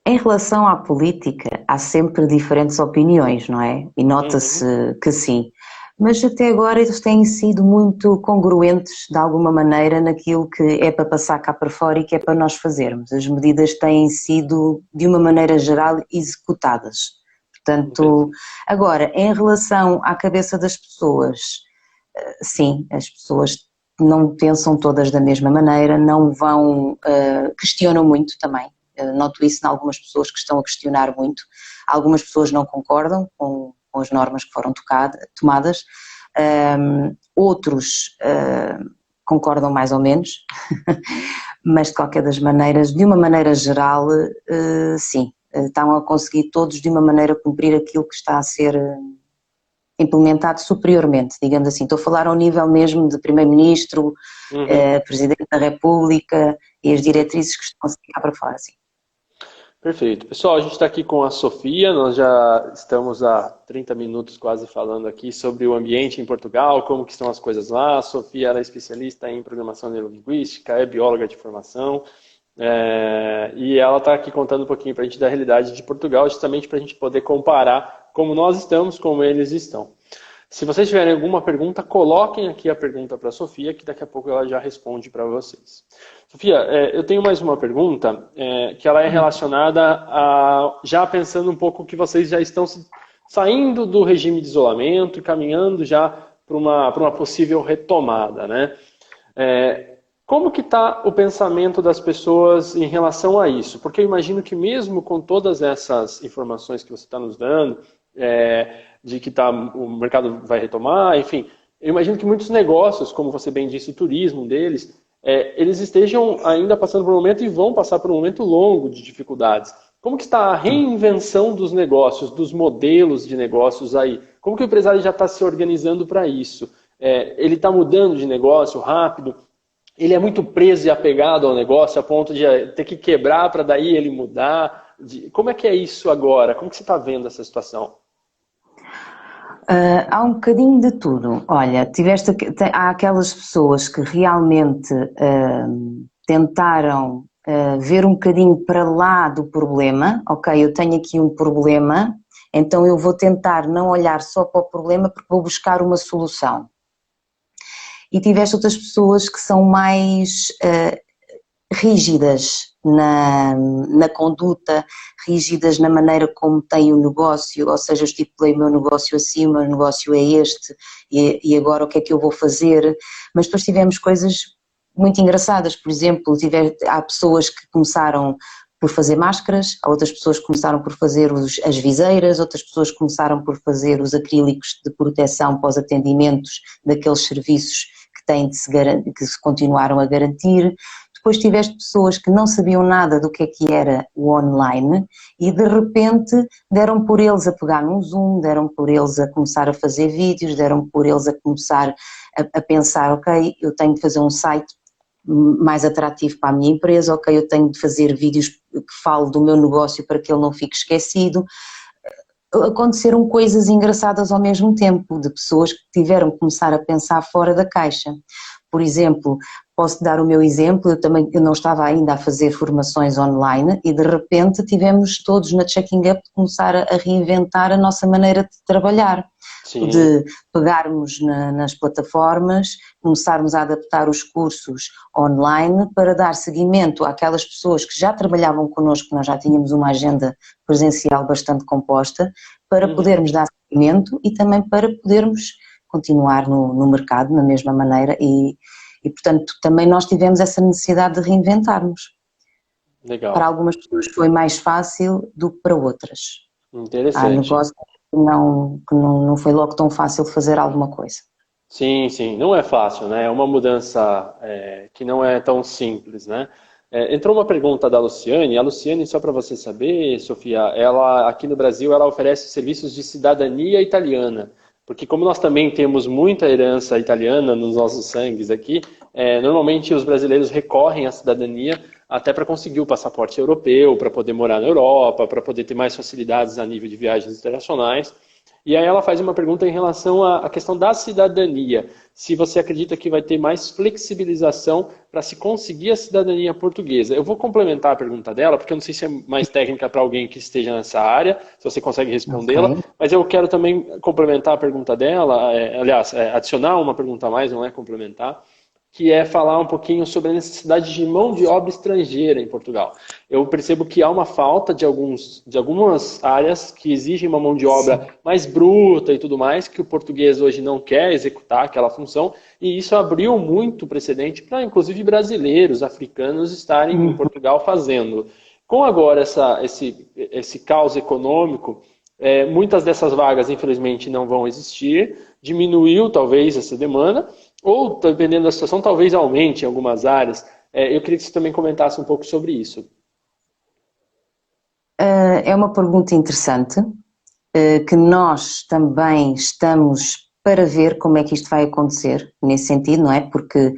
Em relação à política, há sempre diferentes opiniões, não é? E nota-se que sim. Mas até agora eles têm sido muito congruentes, de alguma maneira, naquilo que é para passar cá para fora e que é para nós fazermos. As medidas têm sido, de uma maneira geral, executadas. Portanto, agora, em relação à cabeça das pessoas, sim, as pessoas não pensam todas da mesma maneira, não vão, questionam muito também. Noto isso em algumas pessoas que estão a questionar muito. Algumas pessoas não concordam com as normas que foram tomadas, outros concordam mais ou menos, mas de qualquer das maneiras, de uma maneira geral, sim, estão a conseguir todos de uma maneira cumprir aquilo que está a ser implementado superiormente, digamos assim. Estou a falar ao nível mesmo de Primeiro-Ministro, Presidente da República e as diretrizes que estão a seguir para fora, assim. Perfeito. Pessoal, a gente está aqui com a Sofia, nós já estamos há 30 minutos quase falando aqui sobre o ambiente em Portugal, como que estão as coisas lá. A Sofia ela é especialista em programação neurolinguística, é bióloga de formação, e ela está aqui contando um pouquinho para a gente da realidade de Portugal, justamente para a gente poder comparar como nós estamos, como eles estão. Se vocês tiverem alguma pergunta, coloquem aqui a pergunta para a Sofia, que daqui a pouco ela já responde para vocês. Sofia, eu tenho mais uma pergunta, que ela é relacionada a, já pensando um pouco que vocês já estão saindo do regime de isolamento e caminhando já para uma possível retomada, né? Como que está o pensamento das pessoas em relação a isso? Porque eu imagino que mesmo com todas essas informações que você está nos dando, de que o mercado vai retomar, enfim, eu imagino que muitos negócios, como você bem disse, o turismo deles, eles estejam ainda passando por um momento e vão passar por um momento longo de dificuldades. Como que está a reinvenção dos negócios, dos modelos de negócios aí? Como que o empresário já está se organizando para isso? Ele está mudando de negócio rápido? Ele é muito preso e apegado ao negócio a ponto de ter que quebrar para daí ele mudar? Como é que é isso agora? Como que você está vendo essa situação? Há um bocadinho de tudo. Olha, há aquelas pessoas que realmente tentaram ver um bocadinho para lá do problema. Ok, eu tenho aqui um problema, então eu vou tentar não olhar só para o problema porque vou buscar uma solução. E tiveste outras pessoas que são mais rígidas na conduta, rígidas na maneira como têm o negócio, ou seja, eu estipulei o meu negócio assim, o meu negócio é este, e agora o que é que eu vou fazer? Mas depois tivemos coisas muito engraçadas, por exemplo, há pessoas que começaram por fazer máscaras, há outras pessoas que começaram por fazer as viseiras, outras pessoas começaram por fazer os acrílicos de proteção para os atendimentos daqueles serviços que se continuaram a garantir. Depois tiveste pessoas que não sabiam nada do que era o online e de repente deram por eles a pegar num Zoom, deram por eles a começar a fazer vídeos, deram por eles a começar a pensar, ok, eu tenho de fazer um site mais atrativo para a minha empresa, ok, eu tenho de fazer vídeos que falo do meu negócio para que ele não fique esquecido. Aconteceram coisas engraçadas ao mesmo tempo, de pessoas que tiveram que começar a pensar fora da caixa. Por exemplo, posso dar o meu exemplo, eu não estava ainda a fazer formações online e de repente tivemos todos na Checking Up de começar a reinventar a nossa maneira de trabalhar. Sim. De pegarmos nas plataformas, começarmos a adaptar os cursos online para dar seguimento àquelas pessoas que já trabalhavam connosco, nós já tínhamos uma agenda presencial bastante composta, para podermos dar seguimento e também para podermos continuar no mercado na mesma maneira e portanto também nós tivemos essa necessidade de reinventarmos. Legal. Para algumas pessoas foi mais fácil do que para outras. Interessante. Há negócios que não foi logo tão fácil fazer alguma coisa. Sim, sim, não é fácil, né? É uma mudança que não é tão simples, né? Entrou uma pergunta da Luciane. A Luciane, só para você saber, Sofia, ela aqui no Brasil ela oferece serviços de cidadania italiana. Porque como nós também temos muita herança italiana nos nossos sangues aqui, normalmente os brasileiros recorrem à cidadania até para conseguir o passaporte europeu, para poder morar na Europa, para poder ter mais facilidades a nível de viagens internacionais. E aí ela faz uma pergunta em relação à questão da cidadania. Se você acredita que vai ter mais flexibilização para se conseguir a cidadania portuguesa. Eu vou complementar a pergunta dela, porque eu não sei se é mais técnica para alguém que esteja nessa área, se você consegue respondê-la, mas eu quero também complementar a pergunta dela, adicionar uma pergunta a mais, não é complementar, que é falar um pouquinho sobre a necessidade de mão de obra estrangeira em Portugal. Eu percebo que há uma falta de algumas áreas que exigem uma mão de obra mais bruta e tudo mais, que o português hoje não quer executar aquela função, e isso abriu muito precedente para, inclusive, brasileiros, africanos estarem em Portugal fazendo. Com agora esse caos econômico, muitas dessas vagas, infelizmente, não vão existir, diminuiu, talvez, essa demanda, ou, dependendo da situação, talvez aumente em algumas áreas. Eu queria que você também comentasse um pouco sobre isso. É uma pergunta interessante. que nós também estamos para ver como é que isto vai acontecer, nesse sentido, não é? Porque,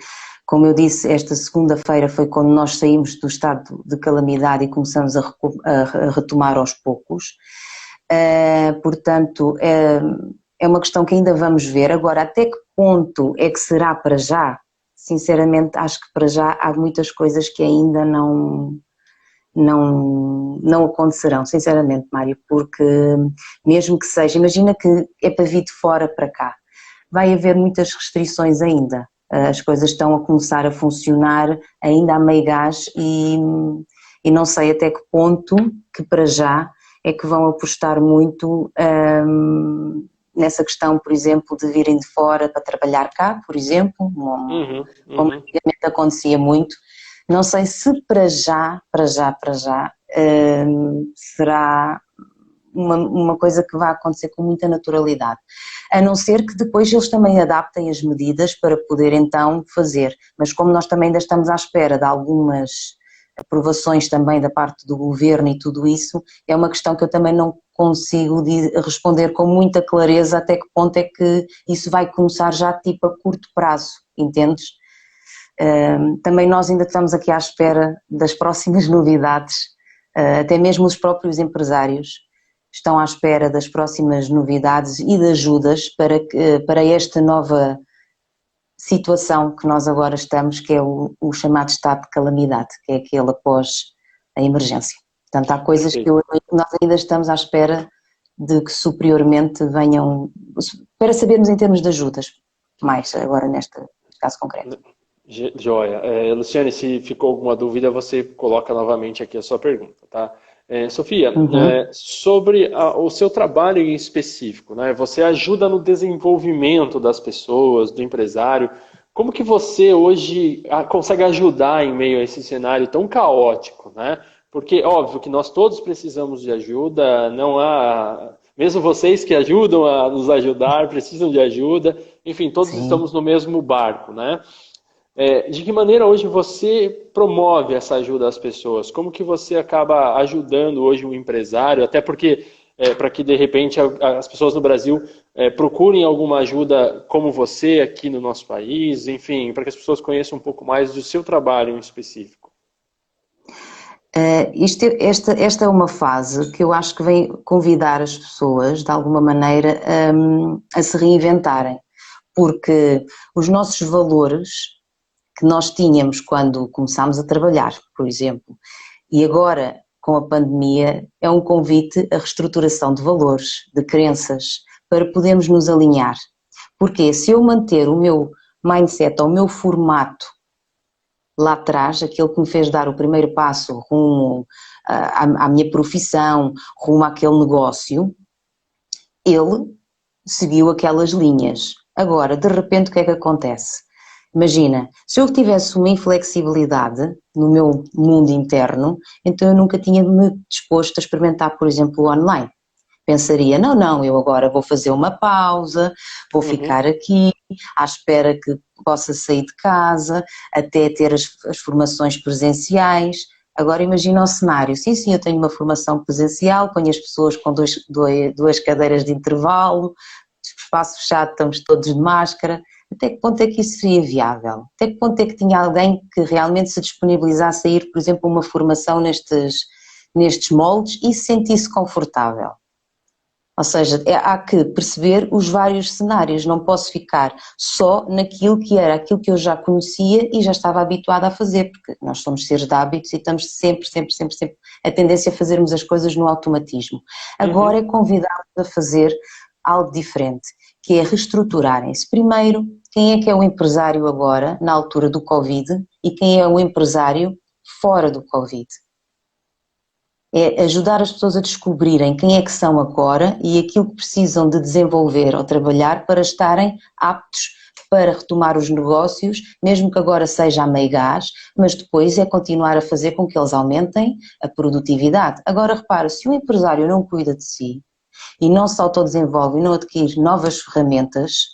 como eu disse, esta segunda-feira foi quando nós saímos do estado de calamidade e começamos a retomar aos poucos. Portanto, é uma questão que ainda vamos ver. Agora, até que ponto é que será para já? Sinceramente, acho que para já há muitas coisas que ainda não acontecerão, sinceramente, Mário, porque mesmo que seja, imagina que é para vir de fora para cá, vai haver muitas restrições ainda, as coisas estão a começar a funcionar ainda a meio gás e não sei até que ponto que para já é que vão apostar muito nessa questão, por exemplo, de virem de fora para trabalhar cá, por exemplo, como antigamente acontecia muito. Não sei se para já, será uma coisa que vai acontecer com muita naturalidade, a não ser que depois eles também adaptem as medidas para poder então fazer, mas como nós também ainda estamos à espera de algumas aprovações também da parte do governo e tudo isso, é uma questão que eu também não consigo responder com muita clareza até que ponto é que isso vai começar já tipo a curto prazo, entendes? Também nós ainda estamos aqui à espera das próximas novidades, até mesmo os próprios empresários estão à espera das próximas novidades e de ajudas para esta nova situação que nós agora estamos, que é o chamado estado de calamidade, que é aquele após a emergência. Portanto, há coisas que nós ainda estamos à espera de que superiormente venham, para sabermos em termos de ajudas, mais agora neste caso concreto. Joia. Luciane, se ficou alguma dúvida, você coloca novamente aqui a sua pergunta, tá? Sofia, sobre o seu trabalho em específico, né? Você ajuda no desenvolvimento das pessoas, do empresário. Como que você hoje consegue ajudar em meio a esse cenário tão caótico, né? Porque, óbvio, que nós todos precisamos de ajuda, não há... Mesmo vocês que ajudam a nos ajudar, precisam de ajuda. Enfim, todos estamos no mesmo barco, né? De que maneira hoje você promove essa ajuda às pessoas? Como que você acaba ajudando hoje um empresário? Até porque, para que de repente as pessoas no Brasil procurem alguma ajuda como você aqui no nosso país, enfim, para que as pessoas conheçam um pouco mais do seu trabalho em específico. Esta é uma fase que eu acho que vem convidar as pessoas, de alguma maneira, a se reinventarem, porque os nossos valores que nós tínhamos quando começámos a trabalhar, por exemplo, e agora com a pandemia é um convite à reestruturação de valores, de crenças, para podermos nos alinhar. Porque se eu manter o meu mindset, ou o meu formato lá atrás, aquele que me fez dar o primeiro passo rumo à minha profissão, rumo àquele negócio, ele seguiu aquelas linhas. Agora, de repente, o que é que acontece? Imagina, se eu tivesse uma inflexibilidade no meu mundo interno, então eu nunca tinha me disposto a experimentar, por exemplo, o online. Pensaria, não, eu agora vou fazer uma pausa, vou ficar aqui, à espera que possa sair de casa, até ter as formações presenciais. Agora imagina o cenário, sim, eu tenho uma formação presencial, ponho as pessoas com duas cadeiras de intervalo, espaço fechado, estamos todos de máscara. Até que ponto é que isso seria viável? Até que ponto é que tinha alguém que realmente se disponibilizasse a ir, por exemplo, a uma formação nestes moldes e se sentisse confortável? Ou seja, há que perceber os vários cenários, não posso ficar só naquilo que era, aquilo que eu já conhecia e já estava habituada a fazer, porque nós somos seres de hábitos e estamos sempre a tendência a fazermos as coisas no automatismo. Agora é convidá-los a fazer algo diferente, que é reestruturarem-se. Primeiro, quem é o empresário agora, na altura do Covid, e quem é o empresário fora do Covid? É ajudar as pessoas a descobrirem quem é que são agora e aquilo que precisam de desenvolver ou trabalhar para estarem aptos para retomar os negócios, mesmo que agora seja a meio gás, mas depois é continuar a fazer com que eles aumentem a produtividade. Agora repara, se o empresário não cuida de si e não se autodesenvolve e não adquire novas ferramentas,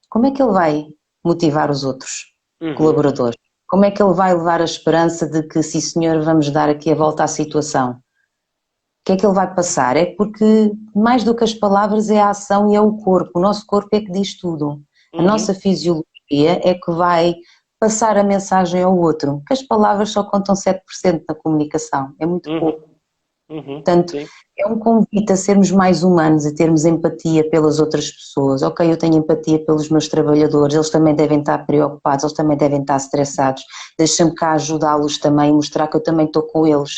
como é que ele vai motivar os outros colaboradores? Como é que ele vai levar a esperança de que, sim senhor, vamos dar aqui a volta à situação? que é que ele vai passar? É porque mais do que as palavras é a ação e é o corpo. O nosso corpo é que diz tudo. A nossa fisiologia é que vai passar a mensagem ao outro. Que as palavras só contam 7% na comunicação. É muito pouco. Portanto, sim. é um convite a sermos mais humanos, a termos empatia pelas outras pessoas. Ok, eu tenho empatia pelos meus trabalhadores, eles também devem estar preocupados, eles também devem estar estressados. Deixa-me cá ajudá-los também, mostrar que eu também estou com eles.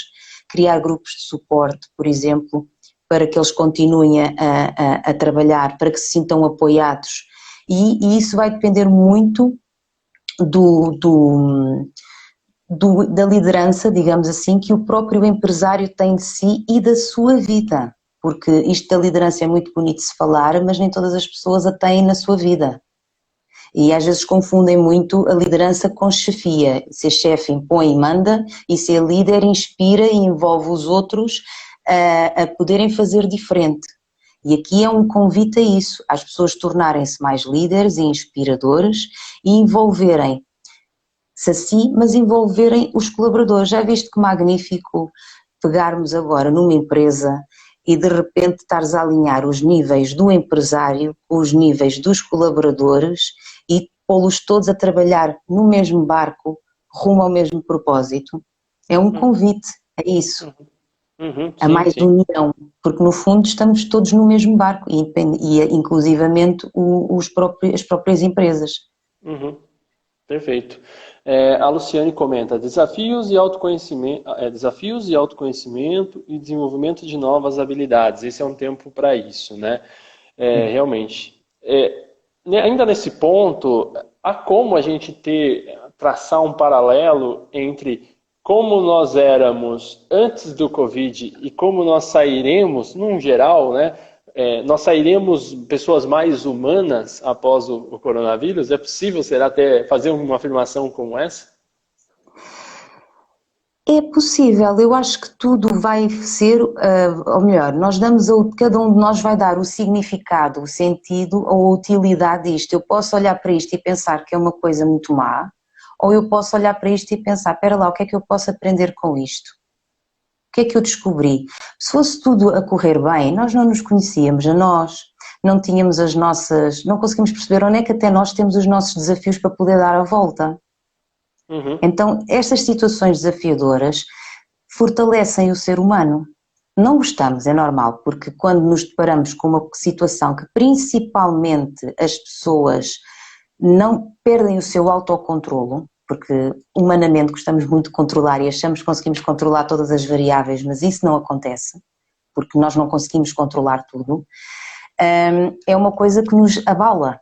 Criar grupos de suporte, por exemplo, para que eles continuem a trabalhar, para que se sintam apoiados. E isso vai depender muito da liderança, digamos assim, que o próprio empresário tem de si e da sua vida, porque isto da liderança é muito bonito de se falar, mas nem todas as pessoas a têm na sua vida. E às vezes confundem muito a liderança com chefia. Ser chefe impõe e manda, e ser líder inspira e envolve os outros a poderem fazer diferente. E aqui é um convite a isso, às pessoas tornarem-se mais líderes e inspiradores e envolverem-se a si, mas envolverem os colaboradores. Já viste que magnífico pegarmos agora numa empresa e de repente estares a alinhar os níveis do empresário com os níveis dos colaboradores e pô-los todos a trabalhar no mesmo barco, rumo ao mesmo propósito. É um convite a isso, a Sim, mais sim. união, porque no fundo estamos todos no mesmo barco e inclusivamente as próprias empresas. Perfeito. A Luciane comenta: desafios e autoconhecimento e desenvolvimento de novas habilidades. Esse é um tempo para isso, né? Realmente. Ainda nesse ponto, há como a gente traçar um paralelo entre como nós éramos antes do Covid e como nós sairemos, num geral, né? Nós sairemos pessoas mais humanas após o coronavírus? É possível, será, até fazer uma afirmação como essa? É possível, eu acho que tudo vai ser, ou melhor, cada um de nós vai dar o significado, o sentido ou a utilidade disto. Eu posso olhar para isto e pensar que é uma coisa muito má, ou eu posso olhar para isto e pensar, espera lá, o que é que eu posso aprender com isto? O que é que eu descobri? Se fosse tudo a correr bem, nós não nos conhecíamos a nós, não tínhamos não conseguimos perceber onde é que até nós temos os nossos desafios para poder dar a volta. Então, estas situações desafiadoras fortalecem o ser humano. Não gostamos, é normal, porque quando nos deparamos com uma situação que principalmente as pessoas não perdem o seu autocontrolo, porque humanamente gostamos muito de controlar e achamos que conseguimos controlar todas as variáveis, mas isso não acontece, porque nós não conseguimos controlar tudo, é uma coisa que nos abala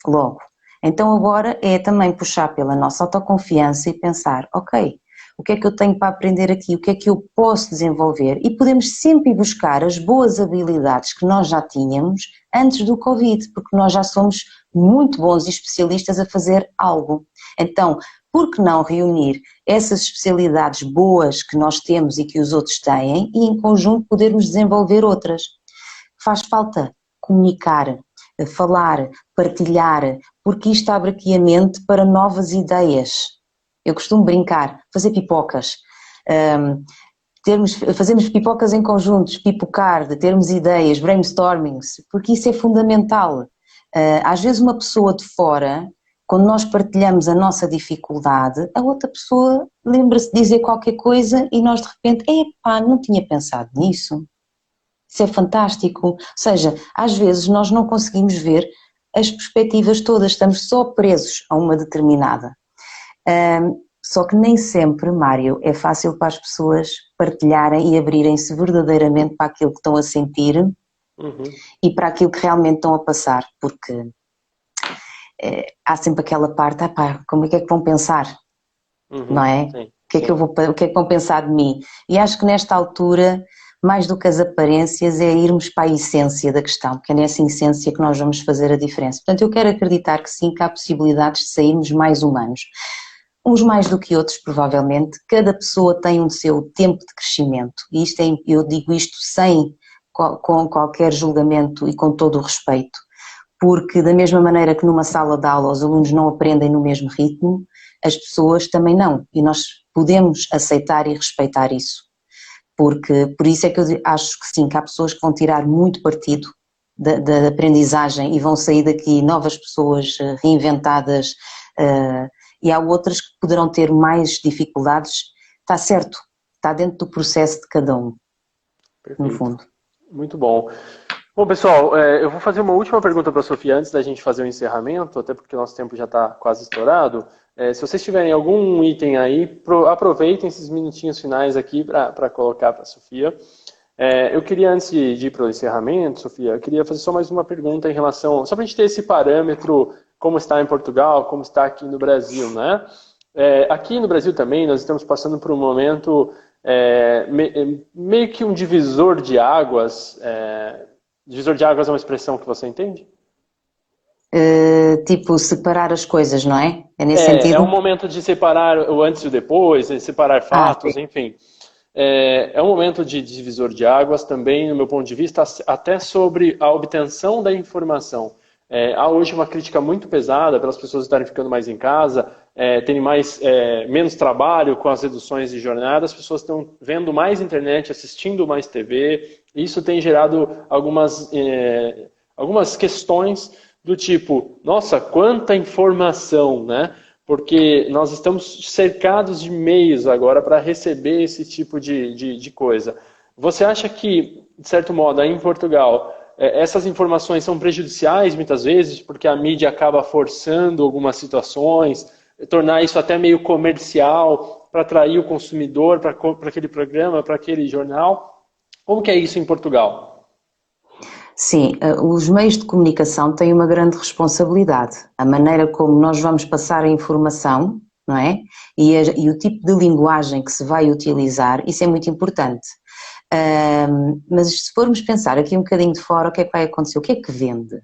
logo. Então agora é também puxar pela nossa autoconfiança e pensar, ok, o que é que eu tenho para aprender aqui, o que é que eu posso desenvolver, e podemos sempre buscar as boas habilidades que nós já tínhamos antes do Covid, porque nós já somos muito bons e especialistas a fazer algo. Então, por que não reunir essas especialidades boas que nós temos e que os outros têm e em conjunto podermos desenvolver outras? Faz falta comunicar, falar, partilhar, porque isto abre aqui a mente para novas ideias. Eu costumo brincar, fazer pipocas, fazermos pipocas em conjuntos, pipocar, de termos ideias, brainstormings, porque isso é fundamental. Às vezes uma pessoa de fora, quando nós partilhamos a nossa dificuldade, a outra pessoa lembra-se de dizer qualquer coisa e nós de repente, epá, não tinha pensado nisso. Isso é fantástico. Ou seja, às vezes nós não conseguimos ver as perspectivas todas, estamos só presos a uma determinada. Só que nem sempre, Mário, é fácil para as pessoas partilharem e abrirem-se verdadeiramente para aquilo que estão a sentir e para aquilo que realmente estão a passar, porque há sempre aquela parte, como é que vão pensar, não é? Sim, o que é que vão pensar de mim? E acho que nesta altura, mais do que as aparências, é irmos para a essência da questão, porque é nessa essência que nós vamos fazer a diferença. Portanto, eu quero acreditar que sim, que há possibilidades de sairmos mais humanos. Uns mais do que outros, provavelmente. Cada pessoa tem um seu tempo de crescimento. E eu digo isto com qualquer julgamento e com todo o respeito. Porque da mesma maneira que numa sala de aula os alunos não aprendem no mesmo ritmo, as pessoas também não. E nós podemos aceitar e respeitar isso. porque por isso é que eu acho que sim, que há pessoas que vão tirar muito partido da aprendizagem e vão sair daqui novas pessoas reinventadas, e há outras que poderão ter mais dificuldades. Está certo, está dentro do processo de cada um, no Perfeito. fundo. Muito bom. Bom, pessoal, eu vou fazer uma última pergunta para a Sofia antes da gente fazer o encerramento, até porque o nosso tempo já está quase estourado. Se vocês tiverem algum item aí, aproveitem esses minutinhos finais aqui para colocar para a Sofia. Eu queria, antes de ir para o encerramento, Sofia, eu queria fazer só mais uma pergunta em relação, só para a gente ter esse parâmetro, como está em Portugal, como está aqui no Brasil, né? Aqui no Brasil também nós estamos passando por um momento meio que um divisor de águas. Divisor de águas é uma expressão que você entende? Tipo, separar as coisas, não é? É nesse sentido? É um momento de separar o antes e o depois, de separar fatos, Sim. enfim. É um momento de divisor de águas também, no meu ponto de vista, até sobre a obtenção da informação. Há hoje uma crítica muito pesada pelas pessoas estarem ficando mais em casa, terem menos trabalho com as reduções de jornada, as pessoas estão vendo mais internet, assistindo mais TV, e isso tem gerado algumas questões do tipo, nossa, quanta informação, né? Porque nós estamos cercados de meios agora para receber esse tipo de coisa. Você acha que, de certo modo, aí em Portugal, essas informações são prejudiciais muitas vezes, porque a mídia acaba forçando algumas situações, tornar isso até meio comercial, para atrair o consumidor para aquele programa, para aquele jornal? Como que é isso em Portugal? Sim, os meios de comunicação têm uma grande responsabilidade. A maneira como nós vamos passar a informação, não é? E o tipo de linguagem que se vai utilizar, isso é muito importante. Mas se formos pensar aqui um bocadinho de fora, o que é que vai acontecer? O que é que vende?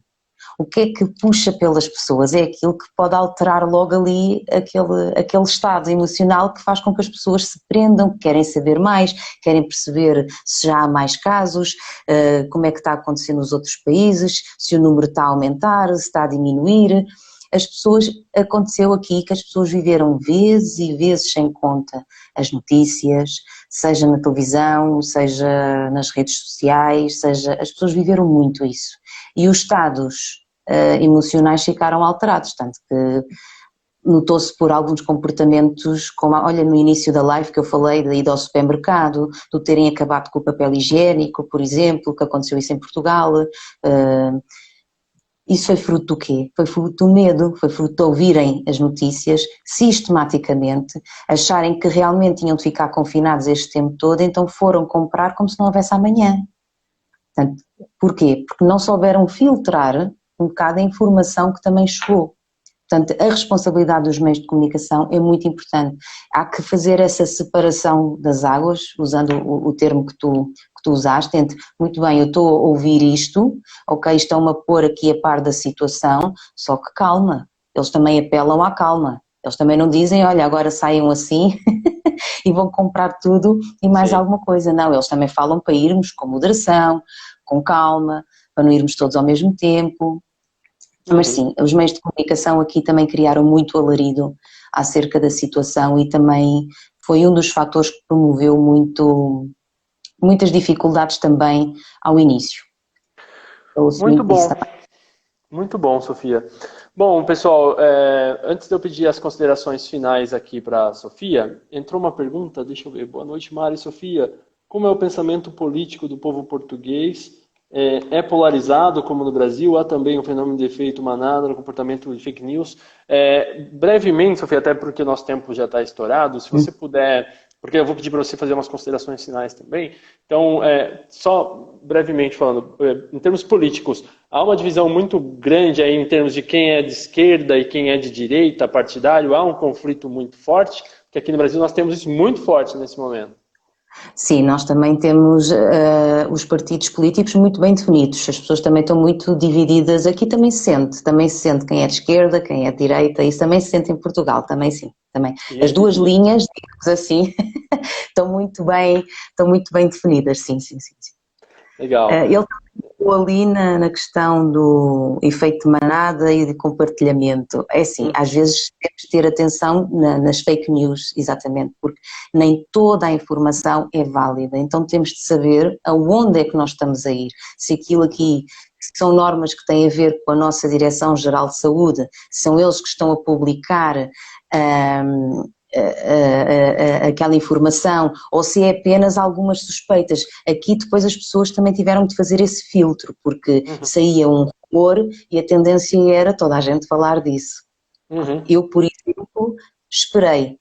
O que é que puxa pelas pessoas? É aquilo que pode alterar logo ali aquele estado emocional que faz com que as pessoas se prendam, querem saber mais, querem perceber se já há mais casos, como é que está a acontecer nos outros países, se o número está a aumentar, se está a diminuir. Aconteceu aqui que as pessoas viveram vezes e vezes sem conta as notícias, seja na televisão, seja nas redes sociais, as pessoas viveram muito isso. E os estados emocionais ficaram alterados, tanto que notou-se por alguns comportamentos, como olha no início da live que eu falei da ida ao supermercado, do terem acabado com o papel higiênico, por exemplo, que aconteceu isso em Portugal. Isso foi fruto do quê? Foi fruto do medo, foi fruto de ouvirem as notícias sistematicamente, acharem que realmente tinham de ficar confinados este tempo todo, então foram comprar como se não houvesse amanhã. Portanto, porquê? Porque não souberam filtrar um bocado a informação que também chegou. Portanto, a responsabilidade dos meios de comunicação é muito importante. Há que fazer essa separação das águas, usando o termo que tu usaste, entre, muito bem, eu estou a ouvir isto, ok, estão-me a pôr aqui a par da situação, só que calma, eles também apelam à calma. Eles também não dizem, olha, agora saiam assim e vão comprar tudo e mais Sim. alguma coisa. Não, eles também falam para irmos com moderação, com calma, para não irmos todos ao mesmo tempo. Mas sim, os meios de comunicação aqui também criaram muito alarido acerca da situação e também foi um dos fatores que promoveu muitas dificuldades também ao início. Muito bom. Muito bom, Sofia. Bom, pessoal, antes de eu pedir as considerações finais aqui para a Sofia, entrou uma pergunta, deixa eu ver. Boa noite, Mari e Sofia. Como é o pensamento político do povo português? É polarizado, como no Brasil? Há também um fenômeno de efeito manada no comportamento de fake news? Brevemente, Sofia, até porque o nosso tempo já está estourado, se você puder, porque eu vou pedir para você fazer umas considerações finais também. Então, só brevemente falando, em termos políticos, há uma divisão muito grande aí em termos de quem é de esquerda e quem é de direita, partidário, há um conflito muito forte, porque aqui no Brasil nós temos isso muito forte nesse momento. Sim, nós também temos os partidos políticos muito bem definidos, as pessoas também estão muito divididas, aqui também se sente quem é de esquerda, quem é de direita, isso também se sente em Portugal, também sim, também. As duas linhas, digamos assim, estão muito bem definidas, sim. Legal. tocou ali na questão do efeito de manada e de compartilhamento. É assim, às vezes temos de ter atenção nas fake news, exatamente, porque nem toda a informação é válida. Então temos de saber aonde é que nós estamos a ir. Se aquilo aqui são normas que têm a ver com a nossa Direção-Geral de Saúde, são eles que estão a publicar aquela informação, ou se é apenas algumas suspeitas. Aqui depois as pessoas também tiveram de fazer esse filtro, porque saía um rumor e a tendência era toda a gente falar disso. Eu, por exemplo, esperei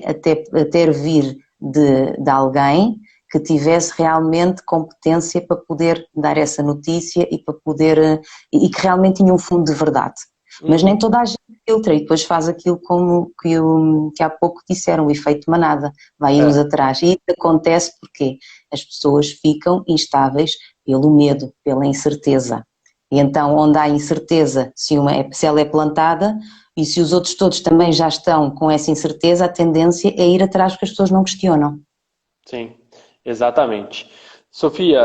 até vir de alguém que tivesse realmente competência para poder dar essa notícia e para poder, e que realmente tinha um fundo de verdade. Mas nem toda a gente filtra e depois faz aquilo como que há pouco disseram, o efeito de manada, vai uns atrás. E isso acontece porque as pessoas ficam instáveis pelo medo, pela incerteza. E então, onde há incerteza, se ela é plantada e se os outros todos também já estão com essa incerteza, a tendência é ir atrás porque as pessoas não questionam. Sim, exatamente. Sofia,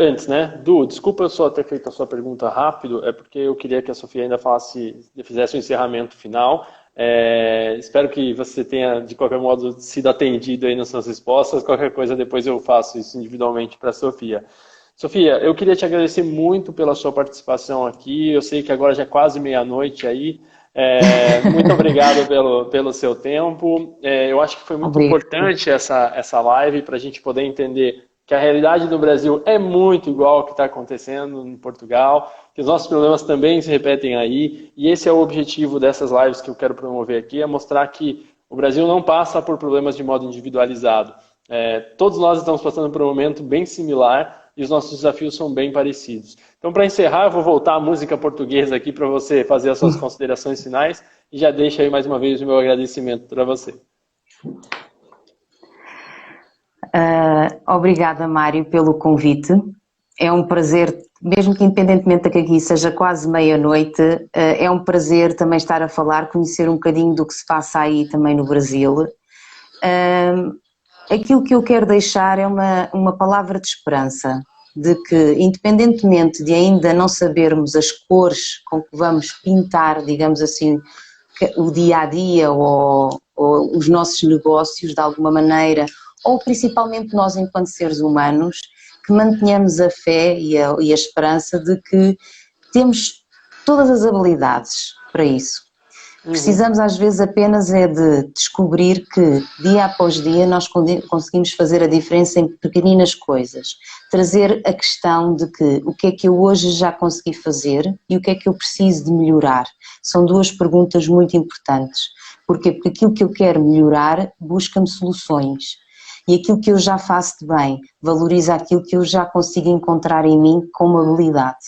antes, né? Du, desculpa eu só ter feito a sua pergunta rápido, é porque eu queria que a Sofia ainda fizesse o encerramento final. Espero que você tenha, de qualquer modo, sido atendido aí nas suas respostas. Qualquer coisa, depois eu faço isso individualmente para a Sofia. Sofia, eu queria te agradecer muito pela sua participação aqui. Eu sei que agora já é quase meia-noite aí. Muito obrigado pelo seu tempo. Eu acho que foi muito importante essa live para a gente poder entender que a realidade do Brasil é muito igual ao que está acontecendo em Portugal, que os nossos problemas também se repetem aí, e esse é o objetivo dessas lives que eu quero promover aqui, é mostrar que o Brasil não passa por problemas de modo individualizado. Todos nós estamos passando por um momento bem similar e os nossos desafios são bem parecidos. Então, para encerrar, eu vou voltar à música portuguesa aqui para você fazer as suas considerações finais e já deixo aí mais uma vez o meu agradecimento para você. Obrigada, Mário, pelo convite. É um prazer, mesmo que independentemente que aqui seja quase meia-noite, é um prazer também estar a falar, conhecer um bocadinho do que se passa aí também no Brasil. Aquilo que eu quero deixar é uma palavra de esperança, de que independentemente de ainda não sabermos as cores com que vamos pintar, digamos assim, o dia-a-dia ou os nossos negócios de alguma maneira, ou principalmente nós enquanto seres humanos, que mantenhamos a fé e a esperança de que temos todas as habilidades para isso. Precisamos às vezes apenas de descobrir que dia após dia nós conseguimos fazer a diferença em pequeninas coisas. Trazer a questão de que o que é que eu hoje já consegui fazer e o que é que eu preciso de melhorar. São duas perguntas muito importantes. Porquê? Porque aquilo que eu quero melhorar busca-me soluções. E aquilo que eu já faço de bem valoriza aquilo que eu já consigo encontrar em mim como habilidade.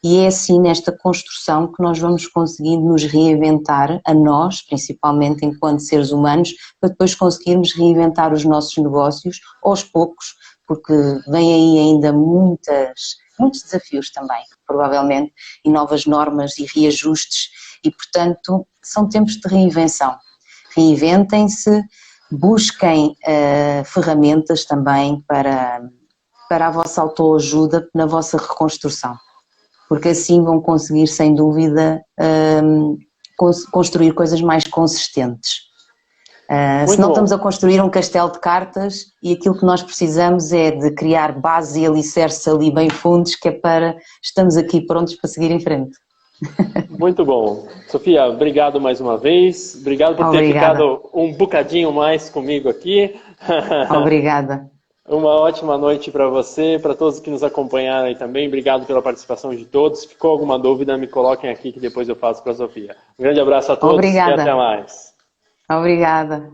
E é assim nesta construção que nós vamos conseguindo nos reinventar, a nós, principalmente enquanto seres humanos, para depois conseguirmos reinventar os nossos negócios aos poucos, porque vem aí ainda muitos desafios também, provavelmente, e novas normas e reajustes, e portanto são tempos de reinvenção. Reinventem-se, busquem ferramentas também para a vossa autoajuda na vossa reconstrução. Porque assim vão conseguir, sem dúvida, construir coisas mais consistentes. Se não estamos a construir um castelo de cartas e aquilo que nós precisamos é de criar base e alicerces ali bem fundos, que é para estamos aqui prontos para seguir em frente. Muito bom. Sofia, obrigado mais uma vez. Obrigado por ter ficado um bocadinho mais comigo aqui. Obrigada. Uma ótima noite para você, para todos que nos acompanharam aí também. Obrigado pela participação de todos. Se ficou alguma dúvida, me coloquem aqui que depois eu faço para a Sofia. Um grande abraço a todos. Obrigada. E até mais. Obrigada.